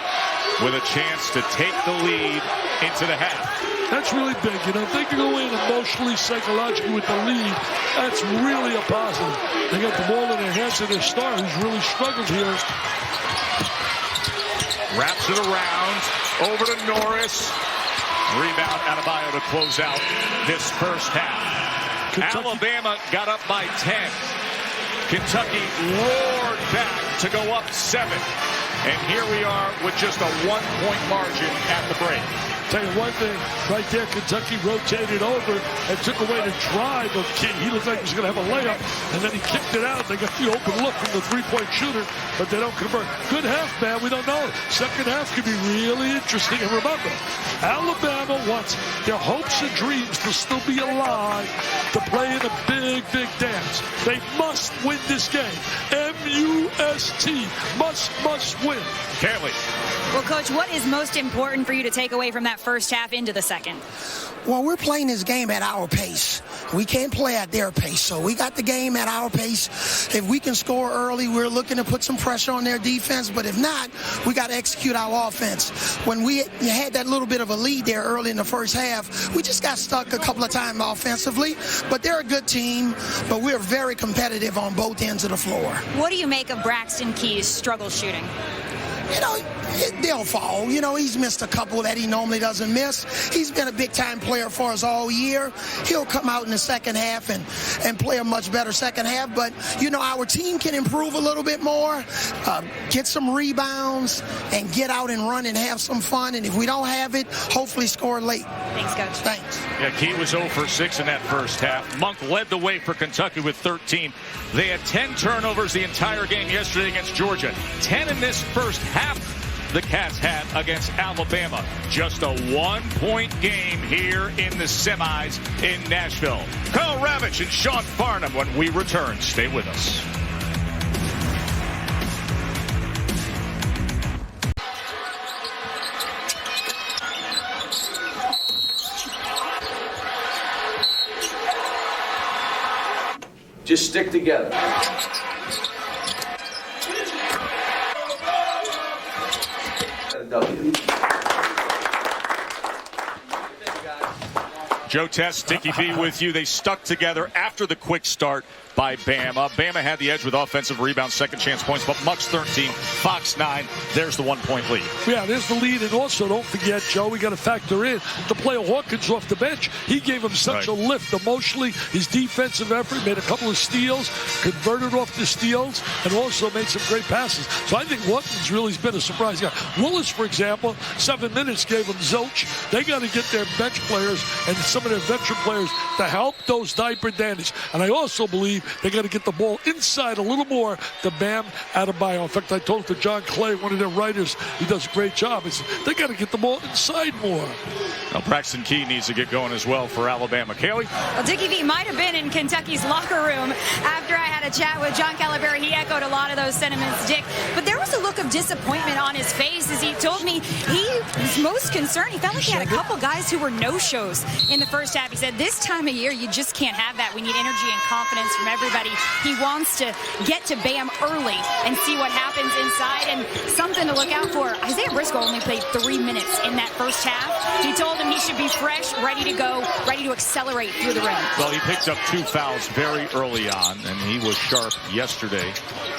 with a chance to take the lead into the half. That's really big. You know, if they can go in emotionally, psychologically with the lead, that's really a positive. They got the ball in their hands of their star, who's really struggled here. Wraps it around, over to Norris. Rebound Adebayo to close out this first half. Kentucky. Alabama got up by 10. Kentucky roared back to go up 7. And here we are with just a 1-point margin at the break. Tell you one thing, right there, Kentucky rotated over and took away the drive of King. He looked like he was going to have a layup, and then he kicked it out. They got the open look from the 3-point shooter, but they don't convert. Good half, man. We don't know. Second half could be really interesting. And remember, Alabama wants their hopes and dreams to still be alive, to play in a big, big dance. They must win this game. M-U-S-T. Must win. Can't wait. Well, Coach, what is most important for you to take away from that first half into the second? Well, we're playing this game at our pace. We can't play at their pace, so we got the game at our pace. If we can score early, we're looking to put some pressure on their defense, but if not, we got to execute our offense. When we had that little bit of a lead there early in the first half, we just got stuck a couple of times offensively, but they're a good team, but we're very competitive on both ends of the floor. What do you make of Braxton Key's struggle shooting? You know, they'll fall. You know, he's missed a couple that he normally doesn't miss. He's been a big-time player for us all year. He'll come out in the second half and play a much better second half. But, you know, our team can improve a little bit more, get some rebounds, and get out and run and have some fun. And if we don't have it, hopefully score late. Thanks, Coach. Thanks. Yeah, Key was 0 for 6 in that first half. Monk led the way for Kentucky with 13. They had 10 turnovers the entire game yesterday against Georgia. 10 in this first half the Cats had against Alabama. Just a 1-point game here in the semis in Nashville. Kyle Ravitch and Sean Farnham when we return. Stay with us. Just stick together. W. Joe Test, Dickie V with you. They stuck together after the quick start by Bama. Bama had the edge with offensive rebounds, second chance points, but Muck's 13, Fox 9. There's the 1-point lead. Yeah, there's the lead. And also, don't forget, Joe, we got to factor in the player Hawkins off the bench. He gave him such a lift emotionally. His defensive effort, made a couple of steals, converted off the steals, and also made some great passes. So I think Hawkins really has been a surprise guy. Willis, for example, 7 minutes gave him zilch. They got to get their bench players and some of their veteran players to help those diaper dandies. And I also believe they got to get the ball inside a little more to Bam Adebayo. In fact, I told to John Clay, one of their writers, he does a great job. They got to get the ball inside more. Now, Braxton Key needs to get going as well for Alabama. Kaylee? Well, Dickie V might have been in Kentucky's locker room after I had a chat with John Calipari. He echoed a lot of those sentiments, Dick. But there was a look of disappointment on his face as he told me he was most concerned. He felt like he had a couple guys who were no-shows in the first half. He said, this time of year, you just can't have that. We need energy and confidence from everybody. He wants to get to Bam early and see what happens inside. And something to look out for. Isaiah Briscoe only played 3 minutes in that first half. He told him he should be fresh, ready to go, ready to accelerate through the rim. Well, he picked up 2 fouls very early on, and he was sharp yesterday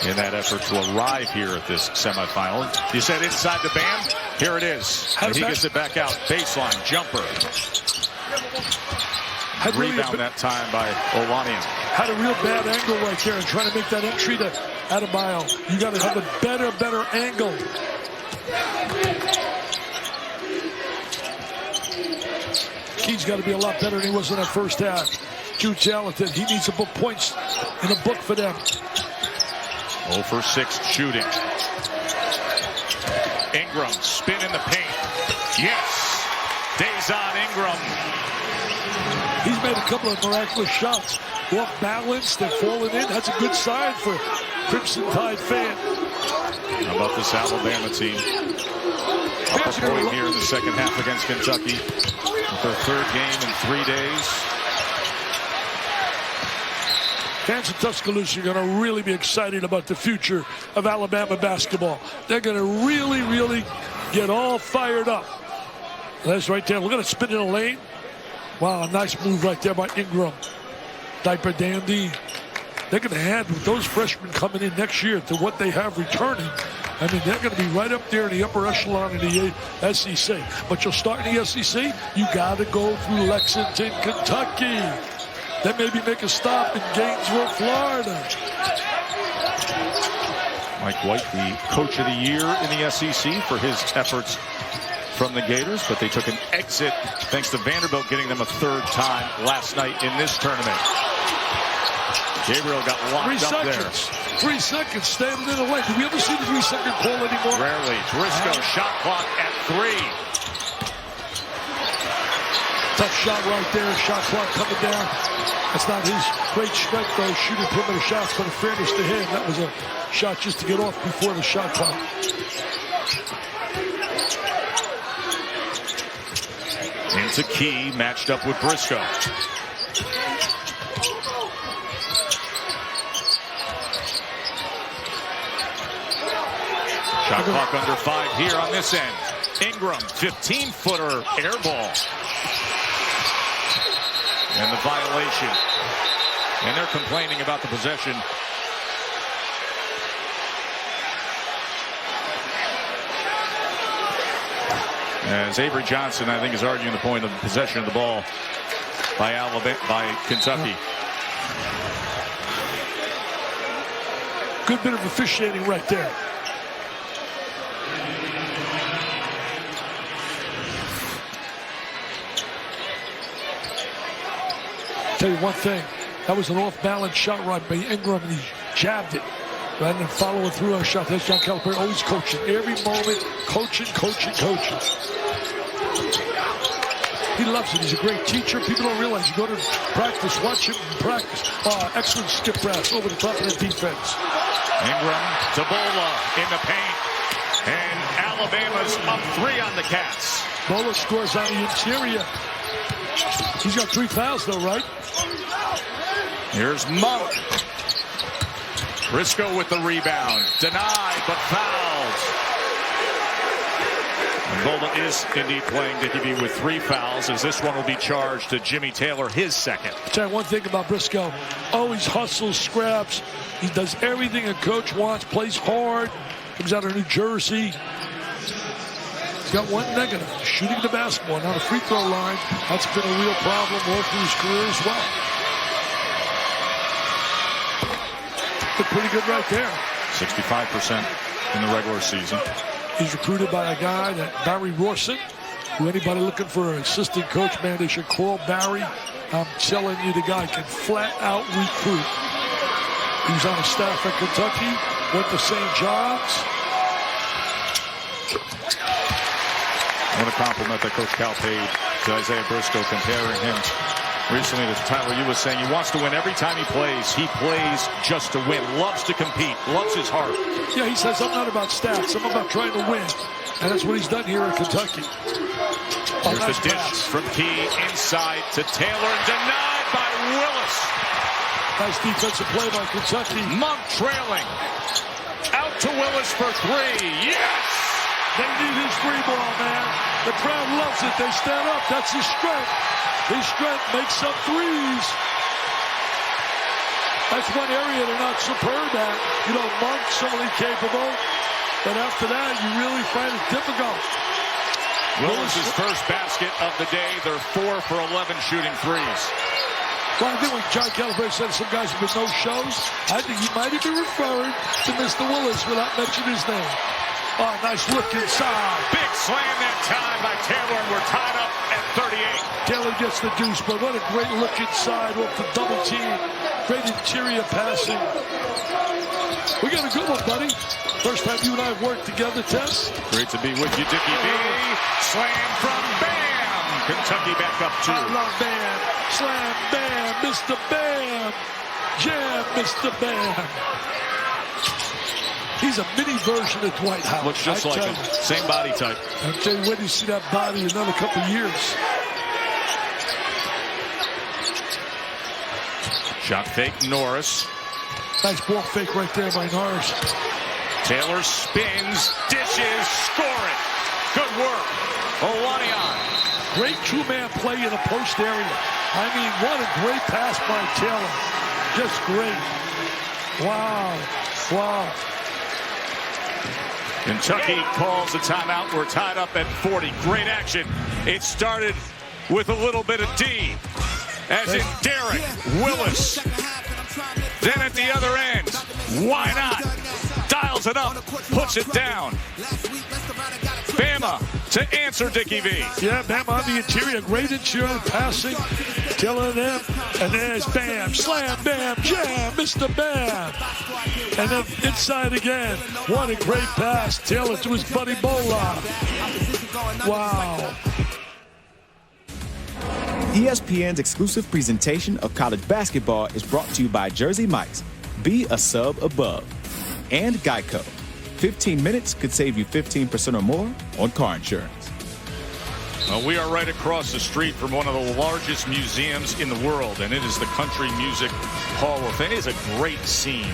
in that effort to arrive here at this semifinal. You said inside the Bam? Here it is. And he gets it back out. Baseline, jumper. Rebound that time by Olanian. Had a real bad angle right there and trying to make that entry to Adebayo. You got to have a better angle. Key's got to be a lot better than he was in that first half. Too talented. He needs to book points in a book for them. 0 for 6 shooting. Ingram, spin in the paint. Yes! Dazon Ingram. He's made a couple of miraculous shots. Off balance, they're falling in. That's a good sign for Crimson Tide fan. How about this Alabama team? Up a point here in the second half against Kentucky. Their third game in 3 days. Fans of Tuscaloosa are going to really be excited about the future of Alabama basketball. They're going to really get all fired up. That's right there. We're going to spin in a lane. Wow, a nice move right there by Ingram. Diaper dandy. They're going to add with those freshmen coming in next year to what they have returning. I mean, they're going to be right up there in the upper echelon in the SEC. But you'll start in the SEC, you got to go through Lexington, Kentucky. Then maybe make a stop in Gainesville, Florida. Mike White, the coach of the year in the SEC for his efforts from the Gators, but they took an exit thanks to Vanderbilt getting them a third time last night in this tournament. Gabriel got locked up there. 3 seconds standing in the lane. Do we ever see the 3-second call anymore? Rarely. Briscoe, shot clock at 3. Tough shot right there. Shot clock coming down. That's not his great strength, though, shooting perimeter shots. But in fairness to him, that was a shot just to get off before the shot clock. Into Key, matched up with Briscoe. Shot clock under 5 here on this end. Ingram, 15-footer air ball. And the violation. And they're complaining about the possession. As Avery Johnson, I think, is arguing the point of possession of the ball by Kentucky. Good bit of officiating right there. Tell you one thing, that was an off-balance shot right by Ingram, and he jabbed it rather than following through on a shot. That's John Calipari, always coaching. Every moment, coaching. He loves it. He's a great teacher. People don't realize you go to practice, watch him practice. Excellent skip pass over the top of the defense. Ingram to Bola in the paint. And Alabama's up 3 on the Cats. Bola scores on the interior. He's got 3 fouls, though, right? Here's Monk. Briscoe with the rebound. Denied, but fouled. And Bola is indeed playing Dickie V with 3 fouls, as this one will be charged to Jimmy Taylor, his second. I'll tell you one thing about Briscoe. Always hustles, scraps. He does everything a coach wants, plays hard, comes out of New Jersey. He's got one negative, shooting the basketball, not a free throw line. That's been a real problem all through his career as well. Look pretty good right there. 65% in the regular season. He's recruited by a guy, Barry Rawson, who anybody looking for an assistant coach, man, they should call Barry. I'm telling you, the guy can flat out recruit. He was on the staff at Kentucky, went to St. John's. I want to compliment that Coach Cal paid to Isaiah Briscoe, comparing him recently to Tyler. You was saying he wants to win every time he plays. He plays just to win, loves to compete, loves his heart. Yeah, he says, I'm not about stats, I'm about trying to win. And that's what he's done here at Kentucky. Here's the dish from Key inside to Taylor, and denied by Willis. Nice defensive play by Kentucky. Monk trailing. Out to Willis for 3. Yes! They need his 3-ball, man. The crowd loves it. They stand up. That's his strength. His strength makes up threes. That's one area they're not superb at. You know, Monk's certainly capable, but after that, you really find it difficult. Willis's first basket of the day. They're 4 for 11 shooting threes. Well, I think when John Calipari said some guys have been no shows, I think he might have been referring to Mr. Willis without mentioning his name. Oh, nice look inside. Big slam that time by Taylor, and we're tied up at 38. Taylor gets the deuce, but what a great look inside off the double team. Great interior passing. We got a good one, buddy. First time you and I have worked together, Tess. Great to be with you, Dickie V. Slam from Bam. Kentucky back up 2. I love Bam. Slam, Bam, Mr. Bam. Jam, Mr. Bam. He's a mini version of Dwight Howard. Looks just like him. Same body type. I'll tell you, when you see that body in another couple of years. Shot fake, Norris. Nice ball fake right there by Norris. Taylor spins, dishes, score it. Good work. Olanian. Great two-man play in the post area. I mean, what a great pass by Taylor. Just great. Wow. Wow. Kentucky calls a timeout. We're tied up at 40. Great action. It started with a little bit of D, as in Derek Willis. Then at the other end, why not? Dials it up, puts it down. Bama to answer Dickie V. Yeah, Bama on the interior. Great interior passing. Taylor them. And there's Bam. Slam, Bam, jam, Mr. Bam. And then inside again. What a great pass. Taylor to his buddy Bola. Wow. ESPN's exclusive presentation of college basketball is brought to you by Jersey Mike's. Be a sub above. And Geico. 15 minutes could save you 15% or more on car insurance. We are right across the street from one of the largest museums in the world, and it is the Country Music Hall of Fame. It is a great scene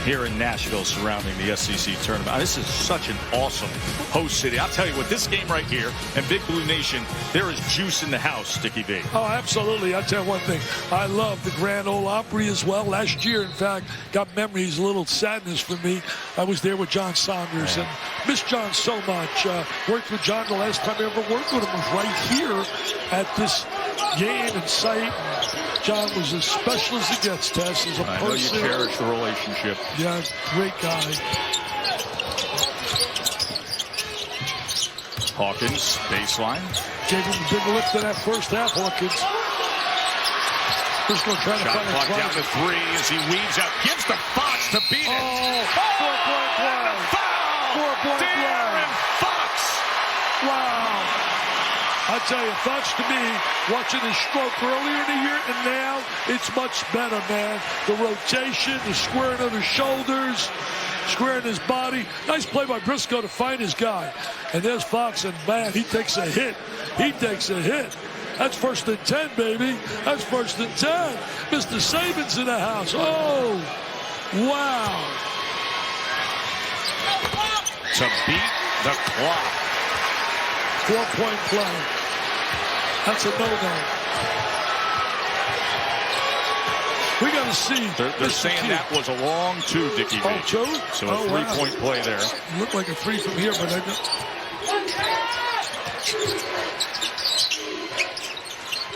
here in Nashville surrounding the SEC tournament. This is such an awesome host city. I'll tell you what, this game right here and Big Blue Nation, there is juice in the house, Dickie V. Oh, absolutely. I'll tell you one thing. I love the Grand Ole Opry as well. Last year, in fact, got memories, a little sadness for me. I was there with John Saunders and miss John so much. Worked with John the last time I ever worked with him was right here at this game and site. John was as special as it gets, Tess, as a person. I know you cherish the relationship. Yeah, great guy. Hawkins, baseline. Gave him a big lift in that first half, Hawkins. Just going to try to Shot find clock down to 3 as he weaves out. Gives to Fox to beat it. Oh, 4-point play. Foul! 4-point play. De'Aaron Fox! Wow. I tell you, Fox to me, watching his stroke earlier in the year, and now it's much better, man. The rotation, the squaring of the shoulders, squaring his body. Nice play by Briscoe to find his guy. And there's Fox, and man, he takes a hit. He takes a hit. That's 1st and 10, baby. That's 1st and 10. Mr. Saban's in the house. Oh, wow. To beat the clock. 4-point play. That's a no-no. We got to see. They're saying that was a long two, Dickie V. Oh, two? So a three-point play there. Looked like a three from here, but I don't.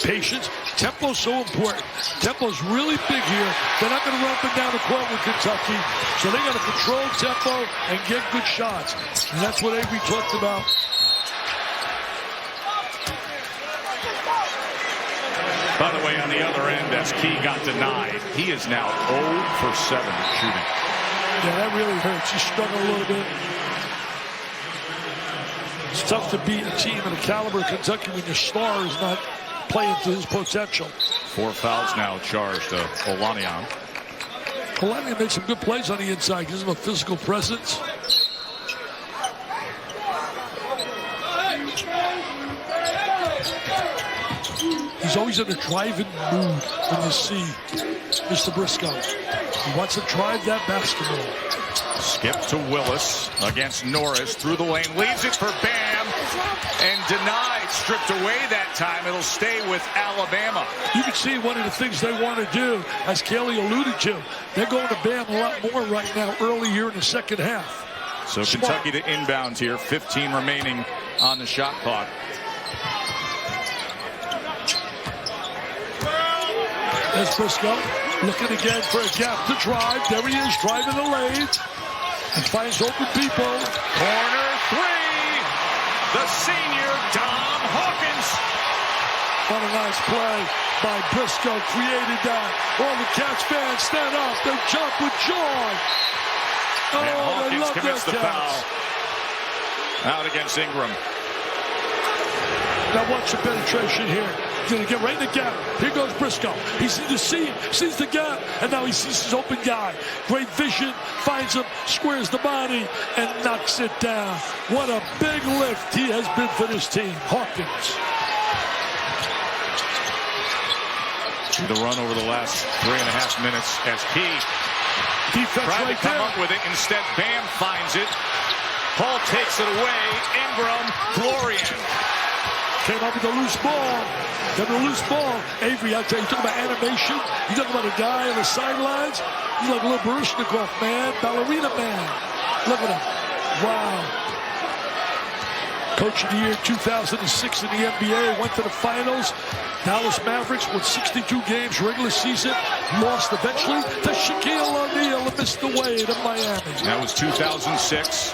Patience. Tempo's so important. Tempo's really big here. They're not going to run up and down the court with Kentucky. So they got to control tempo and get good shots. And that's what Avery talked about. By the way, on the other end, as Key got denied, he is now 0 for 7 shooting. Yeah, that really hurts. He struggled a little bit. It's tough to beat a team of the caliber of Kentucky when your star is not playing to his potential. 4 fouls now charged to Olaniyan. Olaniyan made some good plays on the inside. Gives him a physical presence. He's always in a driving mood when you see Mr. Briscoe. He wants to drive that basketball. Skip to Willis against Norris. Through the lane. Leaves it for Bam. And denied. Stripped away that time. It'll stay with Alabama. You can see one of the things they want to do, as Kelly alluded to, they're going to Bam a lot more right now, early here in the second half. So Smart. Kentucky to inbound here. 15 remaining on the shot clock. There's Briscoe looking again for a gap to drive. There he is, driving the lane. And finds open people. Corner three. The senior, Dom Hawkins. What a nice play by Briscoe. Created that. All the Cats fans stand up. They jump with joy. Oh, and Hawkins they love commits the their foul. Out against Ingram. Now watch the penetration here. Going to get right in the gap. Here goes Briscoe. He sees the seam, sees the gap, and now he sees his open guy. Great vision, finds him, squares the body, and knocks it down. What a big lift he has been for this team. Hawkins. The run over the last 3.5 minutes as Key Defense tried right to come there. up with it. Instead, Bam finds it. Hall takes it away. Ingram, Florian. Came up with a loose ball. Then a loose ball. Avery, I tell you, talk about animation. You talk about a guy on the sidelines. He's like a little Baryshnikov, man. Ballerina man. Look at him. Wow. Coach of the year 2006 in the NBA. Went to the finals. Dallas Mavericks won 62 games regular season. Lost eventually to Shaquille O'Neal and missed the way to Miami. That was 2006.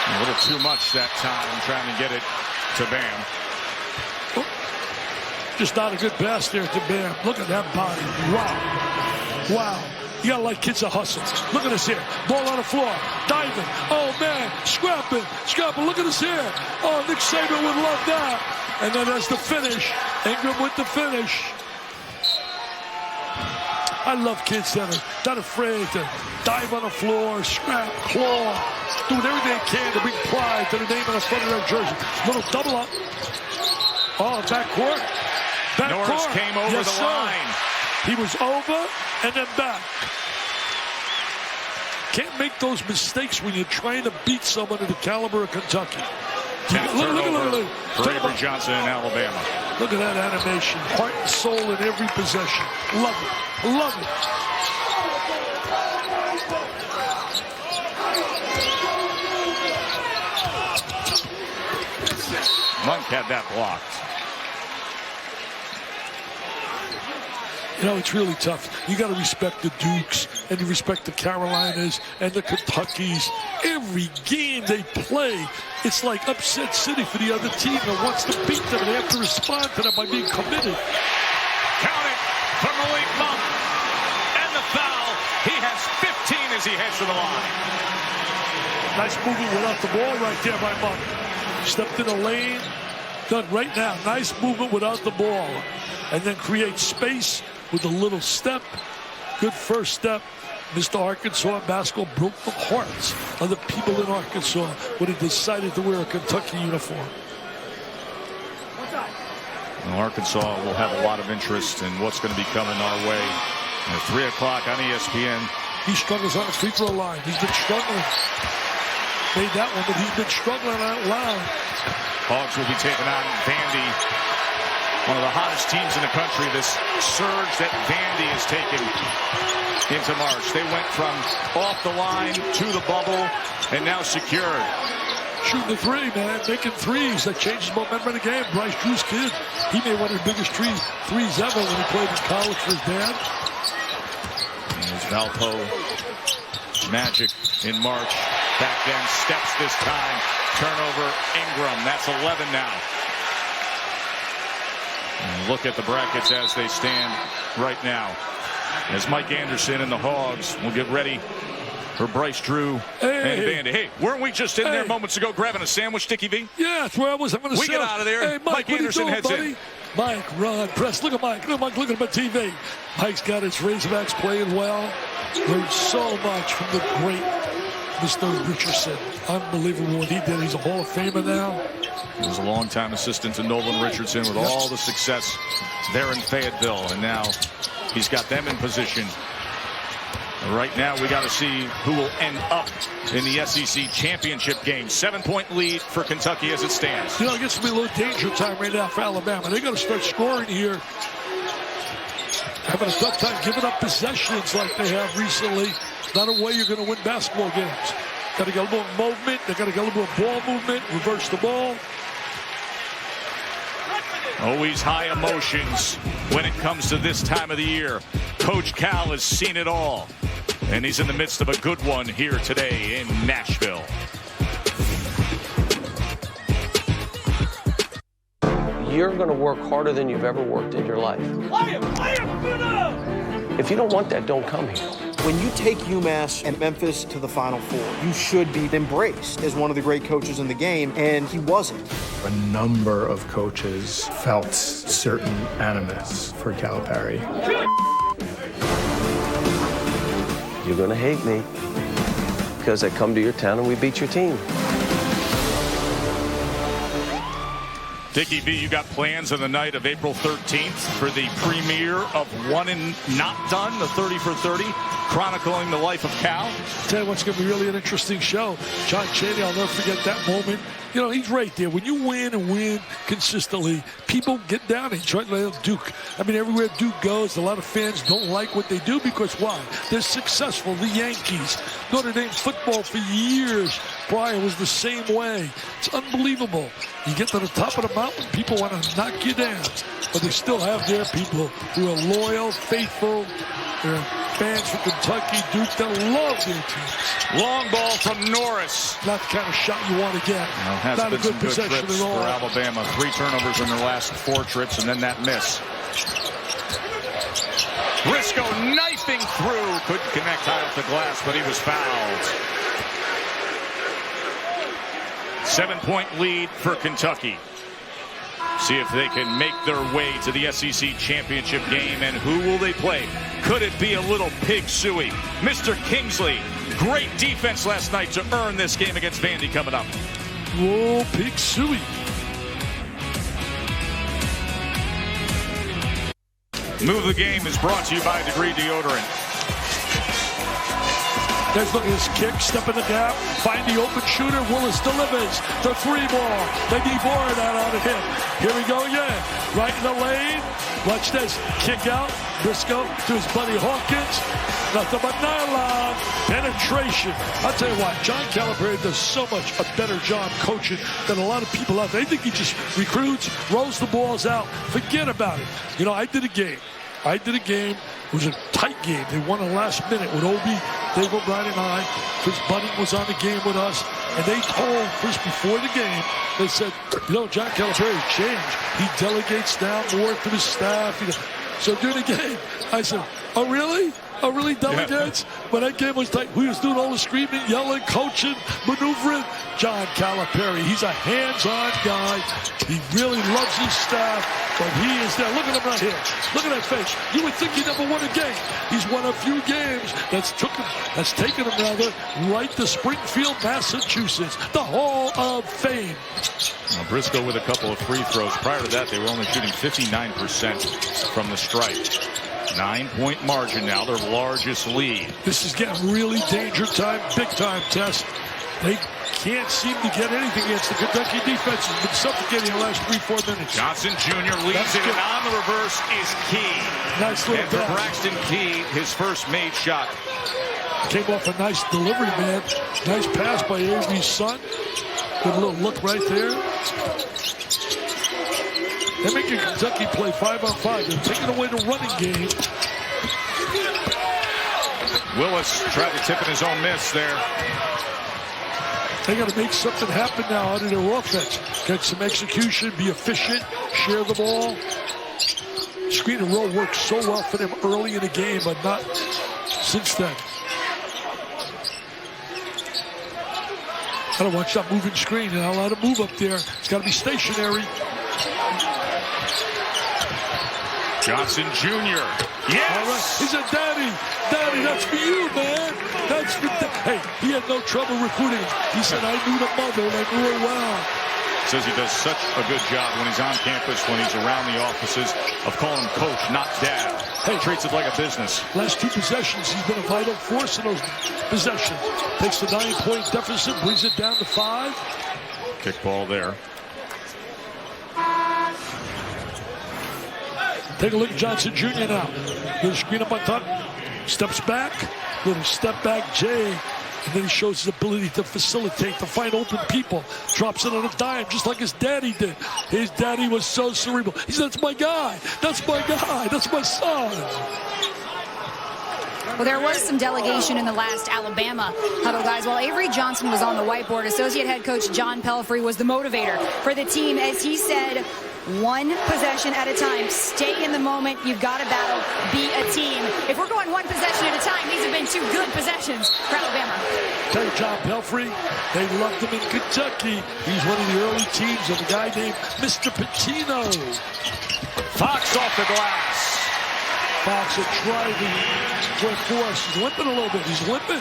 A little too much that time trying to get it to Bam. Just not a good pass there to Bam. Look at that body. Wow. Wow. You gotta like kids that hustle. Look at this here. Ball on the floor. Diving. Oh, man. Scrapping. Scrapping. Look at this here. Oh, Nick Saban would love that. And then there's the finish. Ingram with the finish. I love kids that are not afraid to dive on the floor, scrap, claw, doing everything they can to bring pride to the name on the front of their jersey. Little double up. Oh, backcourt. Norris came over yes, the sir. line. He was over and then back. Can't make those mistakes when you're trying to beat someone of the caliber of Kentucky. Look. For Avery Johnson in Alabama. Look at that animation. Heart and soul in every possession. Love it. Love it. Monk had that blocked. You know, it's really tough. You got to respect the Dukes and you respect the Carolinas and the Kentuckys. Every game they play, it's like upset city for the other team that wants to beat them. They have to respond to them by being committed. Count it for Malik Monk. And the foul. He has 15 as he heads to the line. Nice movement without the ball right there by Monk. Stepped in the lane. Done right now. Nice movement without the ball. And then create space with a little step. Good first step. Mr. Arkansas basketball broke the hearts of the people in Arkansas when he decided to wear a Kentucky uniform. Well, Arkansas will have a lot of interest in what's going to be coming our way. At 3 o'clock on ESPN. He struggles on the free throw line. He's been struggling. made that one, but he's been struggling out loud. Hogs will be taking on Vandy. One of the hottest teams in the country. This surge that Vandy has taken into March. They went from off the line to the bubble and now secured. Shooting the three, man. Making threes. That changes momentum of the game. Bryce Drew's kid. He made one of the biggest threes ever when he played in college for his dad. There's Valpo. Magic in March. Back then, steps this time. Turnover, Ingram. That's 11 now. And look at the brackets as they stand right now. As Mike Anderson and the Hogs will get ready for Bryce Drew and Vandy. Hey, weren't we just in there moments ago grabbing a sandwich, Dickie V? Yeah, that's where I was. I'm going to We get out of there. Hey, Mike Anderson doing, heads buddy? in. Mike, Ron, Press. Look at Mike. Look at Mike looking at my TV. Mike's got his Razorbacks playing well. Learned so much from the great Mr. Richardson. Unbelievable what he did. He's a Hall of Famer now. He was a longtime assistant to Nolan Richardson with all the success there in Fayetteville. And now he's got them in position. Right now, we got to see who will end up in the SEC championship game. 7-point lead for Kentucky as it stands. You know, it gets to be a little danger time right now for Alabama. They got to start scoring here. Having a tough time giving up possessions like they have recently. Not a way you're going to win basketball games. Got to get a little movement. They got to get a little ball movement. Reverse the ball. Always high emotions when it comes to this time of the year. Coach Cal has seen it all. And he's in the midst of a good one here today in Nashville. You're going to work harder than you've ever worked in your life. If you don't want that, don't come here. When you take UMass and Memphis to the Final Four, you should be embraced as one of the great coaches in the game, and he wasn't. A number of coaches felt certain animus for Calipari. You're going to hate me because I come to your town and we beat your team. Dickie V, you got plans on the night of April 13th for the premiere of One and Not Done, the 30 for 30, chronicling the life of Cal. I'll tell you what's going to be really an interesting show. John Chaney, I'll never forget that moment. You know, he's right there. When you win and win consistently, people get down and try to let Duke. I mean, everywhere Duke goes, a lot of fans don't like what they do because why? They're successful. The Yankees, Notre Dame football for years prior was the same way. It's unbelievable. You get to the top of the mountain, people want to knock you down. But they still have their people who are loyal, faithful. They're fans from Kentucky, Duke, that love their teams. Long ball from Norris. Not the kind of shot you want to get. Has Not been a good some good possession trips at all. for Alabama. 3 turnovers in their last 4 trips, and then that miss. Briscoe knifing through. Couldn't connect high off the glass, but he was fouled. 7-point lead for Kentucky. See if they can make their way to the SEC championship game, and who will they play? Could it be a little pig suey? Mr. Kingsley, great defense last night to earn this game against Vandy coming up. Whoa, pig suey. Move the Game is brought to you by Degree Deodorant. There's look at his kick, step in the gap, find the open shooter. Willis delivers the 3 ball. They need more of that out of him. Here we go again. Right in the lane. Watch this. Kick out. Briscoe to his buddy Hawkins. Nothing but nylon. Penetration. I'll tell you what, John Calipari does so much a better job coaching than a lot of people out there. They think he just recruits, rolls the balls out. Forget about it. You know, I did a game. It was a tight game. They won the last minute with Obi, Dave O'Brien, and I. Chris Budding was on the game with us. And they told Chris before the game, they said, you know, John Calipari changed. He delegates down more to his staff. So during the game, I said, oh, really? Oh, really, delegates? Yeah. When that game was tight, we was doing all the screaming, yelling, coaching, maneuvering. John Calipari, he's a hands-on guy. He really loves his staff, but he is there. Look at him right here. Look at that face. You would think he never won a game. He's won a few games that's taken him right to Springfield, Massachusetts, the Hall of Fame. Now, Briscoe with a couple of free throws. Prior to that, they were only shooting 59% from the stripe. 9-point margin now, their largest lead. This is getting really danger time, big time test. They can't seem to get anything against the Kentucky defense. Has been suffocating the last 3-4 minutes. Johnson Jr. leads it, and on the reverse is Key. Nice little and for pass. Braxton Key, his first made shot. Came off a nice delivery, man. Nice pass by Avery's son. Good little look right there. They're making Kentucky play 5-on-5. They're taking away the running game. Willis tried to tip in his own miss there. They got to make something happen now out of their offense. Get some execution, be efficient, share the ball. Screen and roll worked so well for them early in the game, but not since then. Got to watch that moving screen. You're not allowed to move up there. It's got to be stationary. Johnson Jr. Yes! All right. He said, Daddy, that's for you, man. That's for Hey, he had no trouble recruiting. He said, I knew the mother, and I knew her well. Says he does such a good job when he's on campus, when he's around the offices, of calling him coach, not dad. Hey, treats it like a business. Last 2 possessions, he's been a vital force in those possessions. Takes the 9-point deficit, brings it down to 5. Kick ball there. Take a look at Johnson Jr. now. Little screen up on top. Steps back. Little step back J. And then he shows his ability to facilitate, to find open people. Drops it on a dime, just like his daddy did. His daddy was so cerebral. He said, that's my guy. That's my guy. That's my son. Well, there was some delegation in the last Alabama huddle, guys. While Avery Johnson was on the whiteboard, associate head coach John Pelfrey was the motivator for the team. As he said, 1 possession at a time. Stay in the moment. You've got to battle. Be a team. If we're going 1 possession at a time, these have been 2 good possessions for Alabama. Tell you, John Pelfrey, they loved him in Kentucky. He's one of the early teams of a guy named Mr. Pitino. Fox off the glass. Fox are driving for force. He's limping a little bit. He's limping.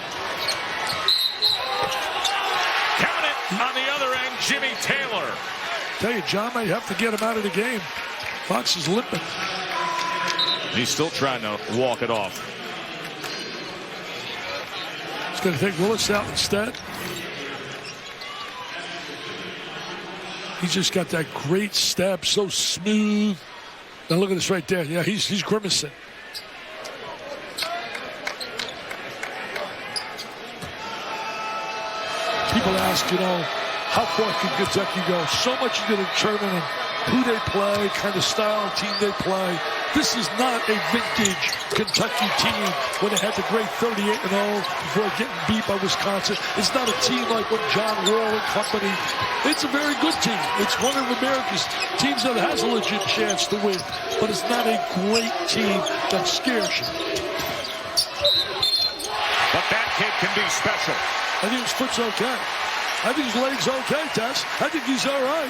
Count it on the other end, Jimmy Taylor. Tell you, John might have to get him out of the game. Fox is limping. He's still trying to walk it off. He's going to take Willis out instead. He's just got that great step, so smooth. Now look at this right there. Yeah, he's grimacing. People ask, how far can Kentucky go? So much is going to determine who they play, kind of style of team they play. This is not a vintage Kentucky team when they had the great 38-0 before getting beat by Wisconsin. It's not a team like when John Wall and company. It's a very good team. It's one of America's teams that has a legit chance to win, but it's not a great team that scares you. But that kid can be special. I think his foot's okay. I think his leg's okay, Tess. I think he's all right.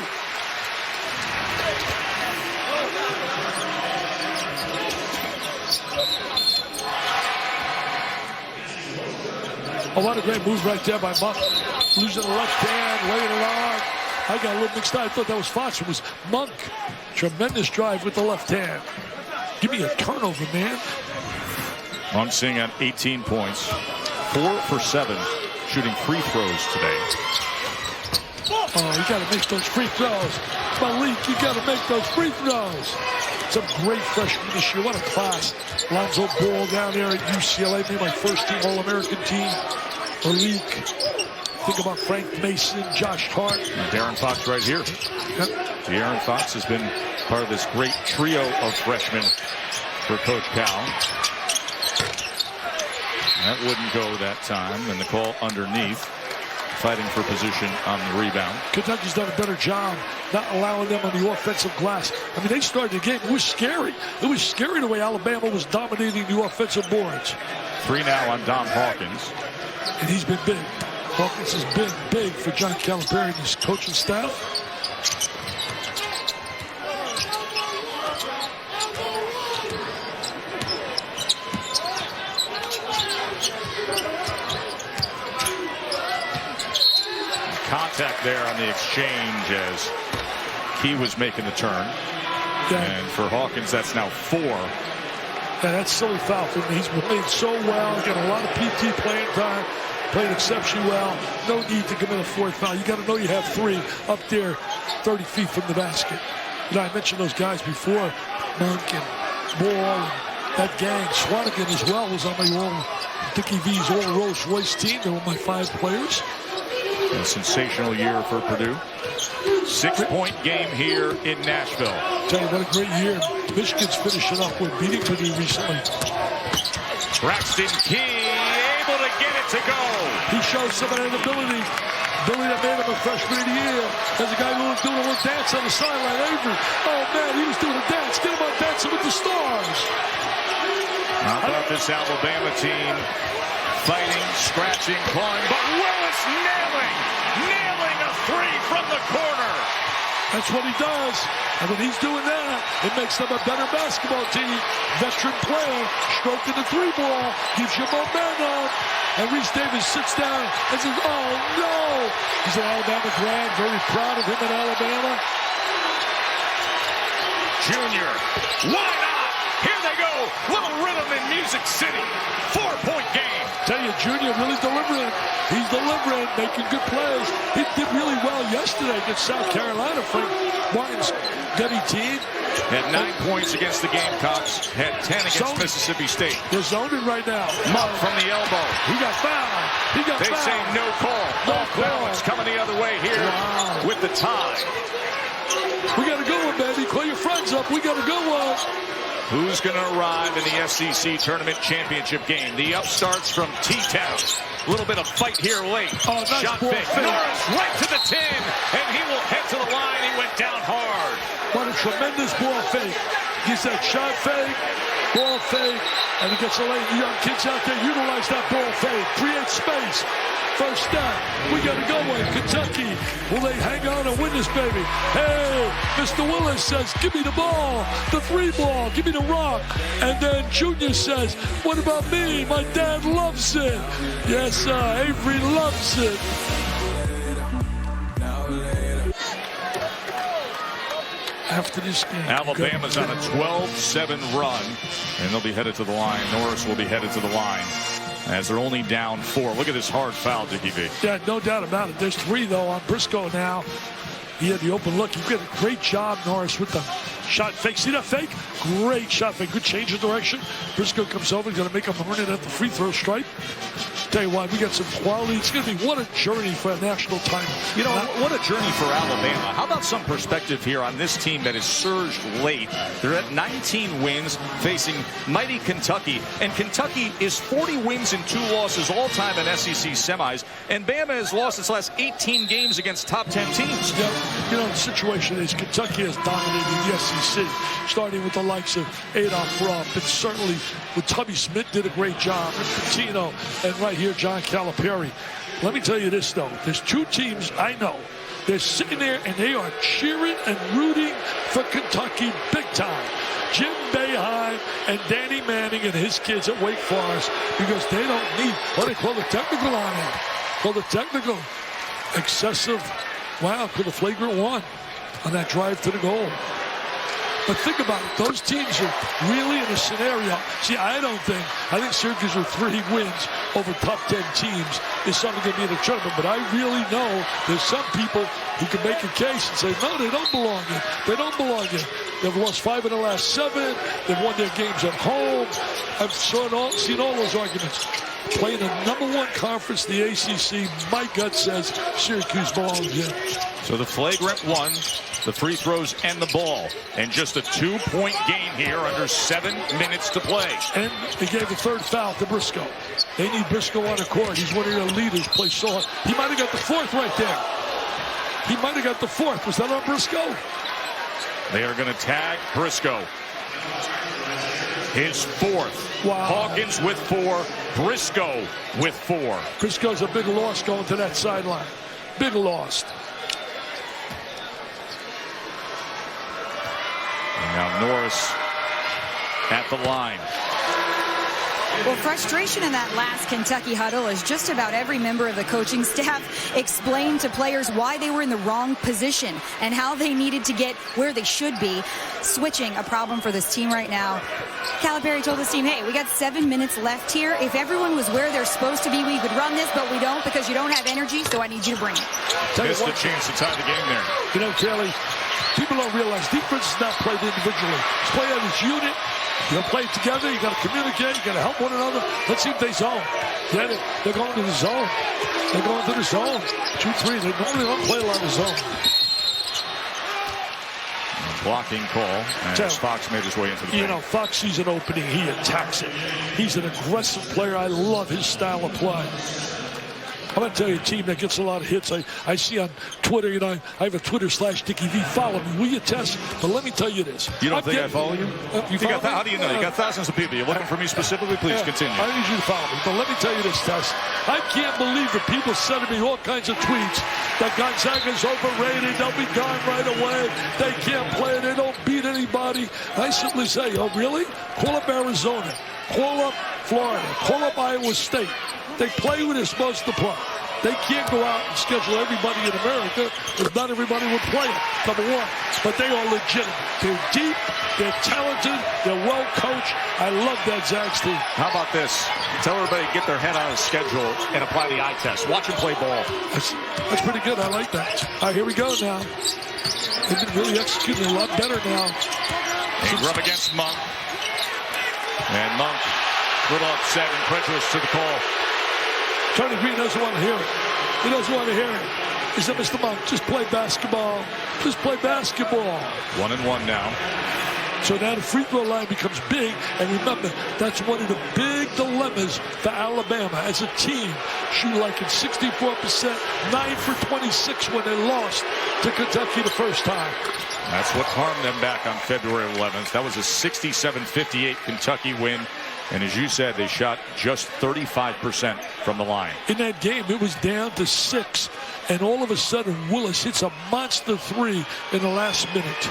A lot of great moves right there by Monk. Losing the left hand, laying it on. I got a little mixed up. I thought that was Fox. It was Monk. Tremendous drive with the left hand. Give me a turnover, man. Monk sitting at 18 points. 4 for 7. Shooting free throws today. Oh, you got to make those free throws. Malik, you got to make those free throws. Some great freshmen this year. What a class. Lonzo Ball down there at UCLA. Made my first team All-American team. Malik. Think about Frank Mason, Josh Hart. And De'Aaron Fox right here. Yep. De'Aaron Fox has been part of this great trio of freshmen for Coach Cal. That wouldn't go that time, and the call underneath, fighting for position on the rebound. Kentucky's done a better job not allowing them on the offensive glass. I mean, they started the game. It was scary. It was scary the way Alabama was dominating the offensive boards. 3 now on Dom Hawkins. And he's been big. Hawkins has been big for John Calipari and his coaching staff. Contact there on the exchange as Key was making the turn. Yeah. And for Hawkins, that's now 4. Yeah, that's silly foul for me. He's played so well. Got a lot of PT playing time. played exceptionally well. No need to commit a fourth foul. You got to know you have 3 up there 30 feet from the basket. You know, I mentioned those guys before, Monk and Moore, and that gang. Swanigan as well was on my Dickie V's all Rolls-Royce team. They were my 5 players. A sensational year for Purdue. 6-point game here in Nashville. Tell you what a great year. Michigan's finishing up with beating Purdue recently. Braxton Key able to get it to go. He shows some of that ability that made him a freshman of the year. There's a guy who was doing a little dance on the sideline, Avery. Oh man, he was doing a dance. Get him on Dancing with the Stars. How about this Alabama team? Fighting, scratching, clawing, but Willis nailing a 3 from the corner. That's what he does. And when he's doing that, it makes them a better basketball team. Veteran player, stroking the 3-ball, gives you momentum. And Reese Davis sits down and says, oh no. He's an Alabama grad, very proud of him in Alabama. Junior, why not? Here they go. Little rhythm in Music City. 4-point game. Tell you, Junior really delivering. He's delivering, making good plays. He did really well yesterday against South Carolina. Frank Martin's Debbie team. Had 9 points against the Gamecocks. Had 10 against Mississippi State. They're zoning right now. Monk from the elbow. He got fouled. They say no call. No call. It's coming the other way here with the tie. We got a good one, baby. Call your friends up. We got a good one. Who's going to arrive in the SEC Tournament Championship game? The upstarts from T-Town. A little bit of fight here late. Oh, nice shot fake. Norris right to the 10, and he will head to the line. He went down hard. What a tremendous ball fake. Gets that shot fake, ball fake, and he gets a lane. The young kids out there utilize that ball fake. Create space. First down. We got to go with Kentucky. Will they hang on and win this, baby? Hey, Mr. Willis says, give me the ball, the 3-ball, give me the rock. And then Junior says, what about me? My dad loves it. Yes, sir, Avery loves it. After this game, Alabama's on a 12-7 run, and they'll be headed to the line. Norris will be headed to the line as they're only down 4. Look at this hard foul, Dickie V. Yeah, no doubt about it. There's 3, though, on Briscoe now. He had the open look. He did a great job, Norris, with the shot fake. See that fake? Great shot fake. Good change of direction. Briscoe comes over. He's going to make him earn it at the free throw stripe. Tell you what, we got some quality. It's going to be what a journey for a national title. You know, what a journey for Alabama. How about some perspective here on this team that has surged late? They're at 19 wins facing mighty Kentucky. And Kentucky is 40 wins and 2 losses all-time in SEC semis. And Bama has lost its last 18 games against top 10 teams. Yeah, you know, the situation is Kentucky has dominated the SEC, starting with the likes of Adolph Rupp, and certainly with Tubby Smith did a great job, and Patino, and right here, John Calipari. Let me tell you this, though. There's 2 teams I know. They're sitting there, and they are cheering and rooting for Kentucky big time. Jim Boeheim and Danny Manning and his kids at Wake Forest, because they don't need what they call the technical on it. Call the technical. Excessive, wow, called the flagrant 1 on that drive to the goal. But think about it. Those teams are really in a scenario. See, I think Syracuse with 3 wins over top 10 teams is something going to be in the tournament. But I really know there's some people who can make a case and say, no, they don't belong in. They don't belong in. They've lost 5 in the last 7. They've won their games at home. I've seen all those arguments. Playing the #1 conference, the ACC, my gut says Syracuse belongs in. So the flagrant 1, the free throws and the ball. And just a 2-point game here under 7 minutes to play. And they gave the 3rd foul to Briscoe. They need Briscoe on the court. He's one of their leaders. Play so hard. He might have got the 4th right there. He might have got the 4th. Was that on Briscoe? They are going to tag Briscoe. His 4th. Wow. Hawkins with 4. Briscoe with 4. Briscoe's a big loss going to that sideline. Big loss. And now Norris at the line. Well, frustration in that last Kentucky huddle as just about every member of the coaching staff explained to players why they were in the wrong position and how they needed to get where they should be. Switching, a problem for this team right now. Calipari told his team, hey, we got 7 minutes left here. If everyone was where they're supposed to be, we could run this, but we don't because you don't have energy, so I need you to bring it. Missed the chance to tie the game there. You know, Kelly, people don't realize defense is not played individually. It's played as a unit. You got to play together. You got to communicate. You got to help one another. Let's see if they zone. Get it? They're going to the zone. They're going to the zone. 2-3. They normally don't play a lot of zone. Blocking call as Fox made his way into the game. You know, Fox sees an opening. He attacks it. He's an aggressive player. I love his style of play. I'm going to tell you, a team that gets a lot of hits. I see on Twitter, you know, I have a Twitter/DickieV. Follow me, will you, Tess? But let me tell you this. You don't think I follow you? How do you know? You got thousands of people. You're looking for me specifically? Please continue. I need you to follow me. But let me tell you this, Tess. I can't believe that people sending me all kinds of tweets that Gonzaga's overrated. They'll be gone right away. They can't play. They don't beat anybody. I simply say, oh, really? Call up Arizona. Call up Florida. Call up Iowa State. They play where they're supposed to play. They can't go out and schedule everybody in America because not everybody would play it, number one. But they are legitimate. They're deep. They're talented. They're well coached. I love that Zags team. How about this? Tell everybody to get their head on a schedule and apply the eye test. Watch them play ball. That's pretty good. I like that. All right, here we go now. They've been really executing a lot better now. Ingram against Monk. And Monk, a little upset and incredulous to the call. Tony Green doesn't want to hear it. He doesn't want to hear it. He said, Mr. Monk, just play basketball. Just play basketball. 1-1 now. So now the free throw line becomes big. And remember, that's one of the big dilemmas for Alabama as a team. Shoot like at 64%, 9 for 26 when they lost to Kentucky the first time. That's what harmed them back on February 11th. That was a 67-58 Kentucky win. And as you said, they shot just 35% from the line. In that game, it was down to 6. And all of a sudden, Willis hits a monster 3 in the last minute.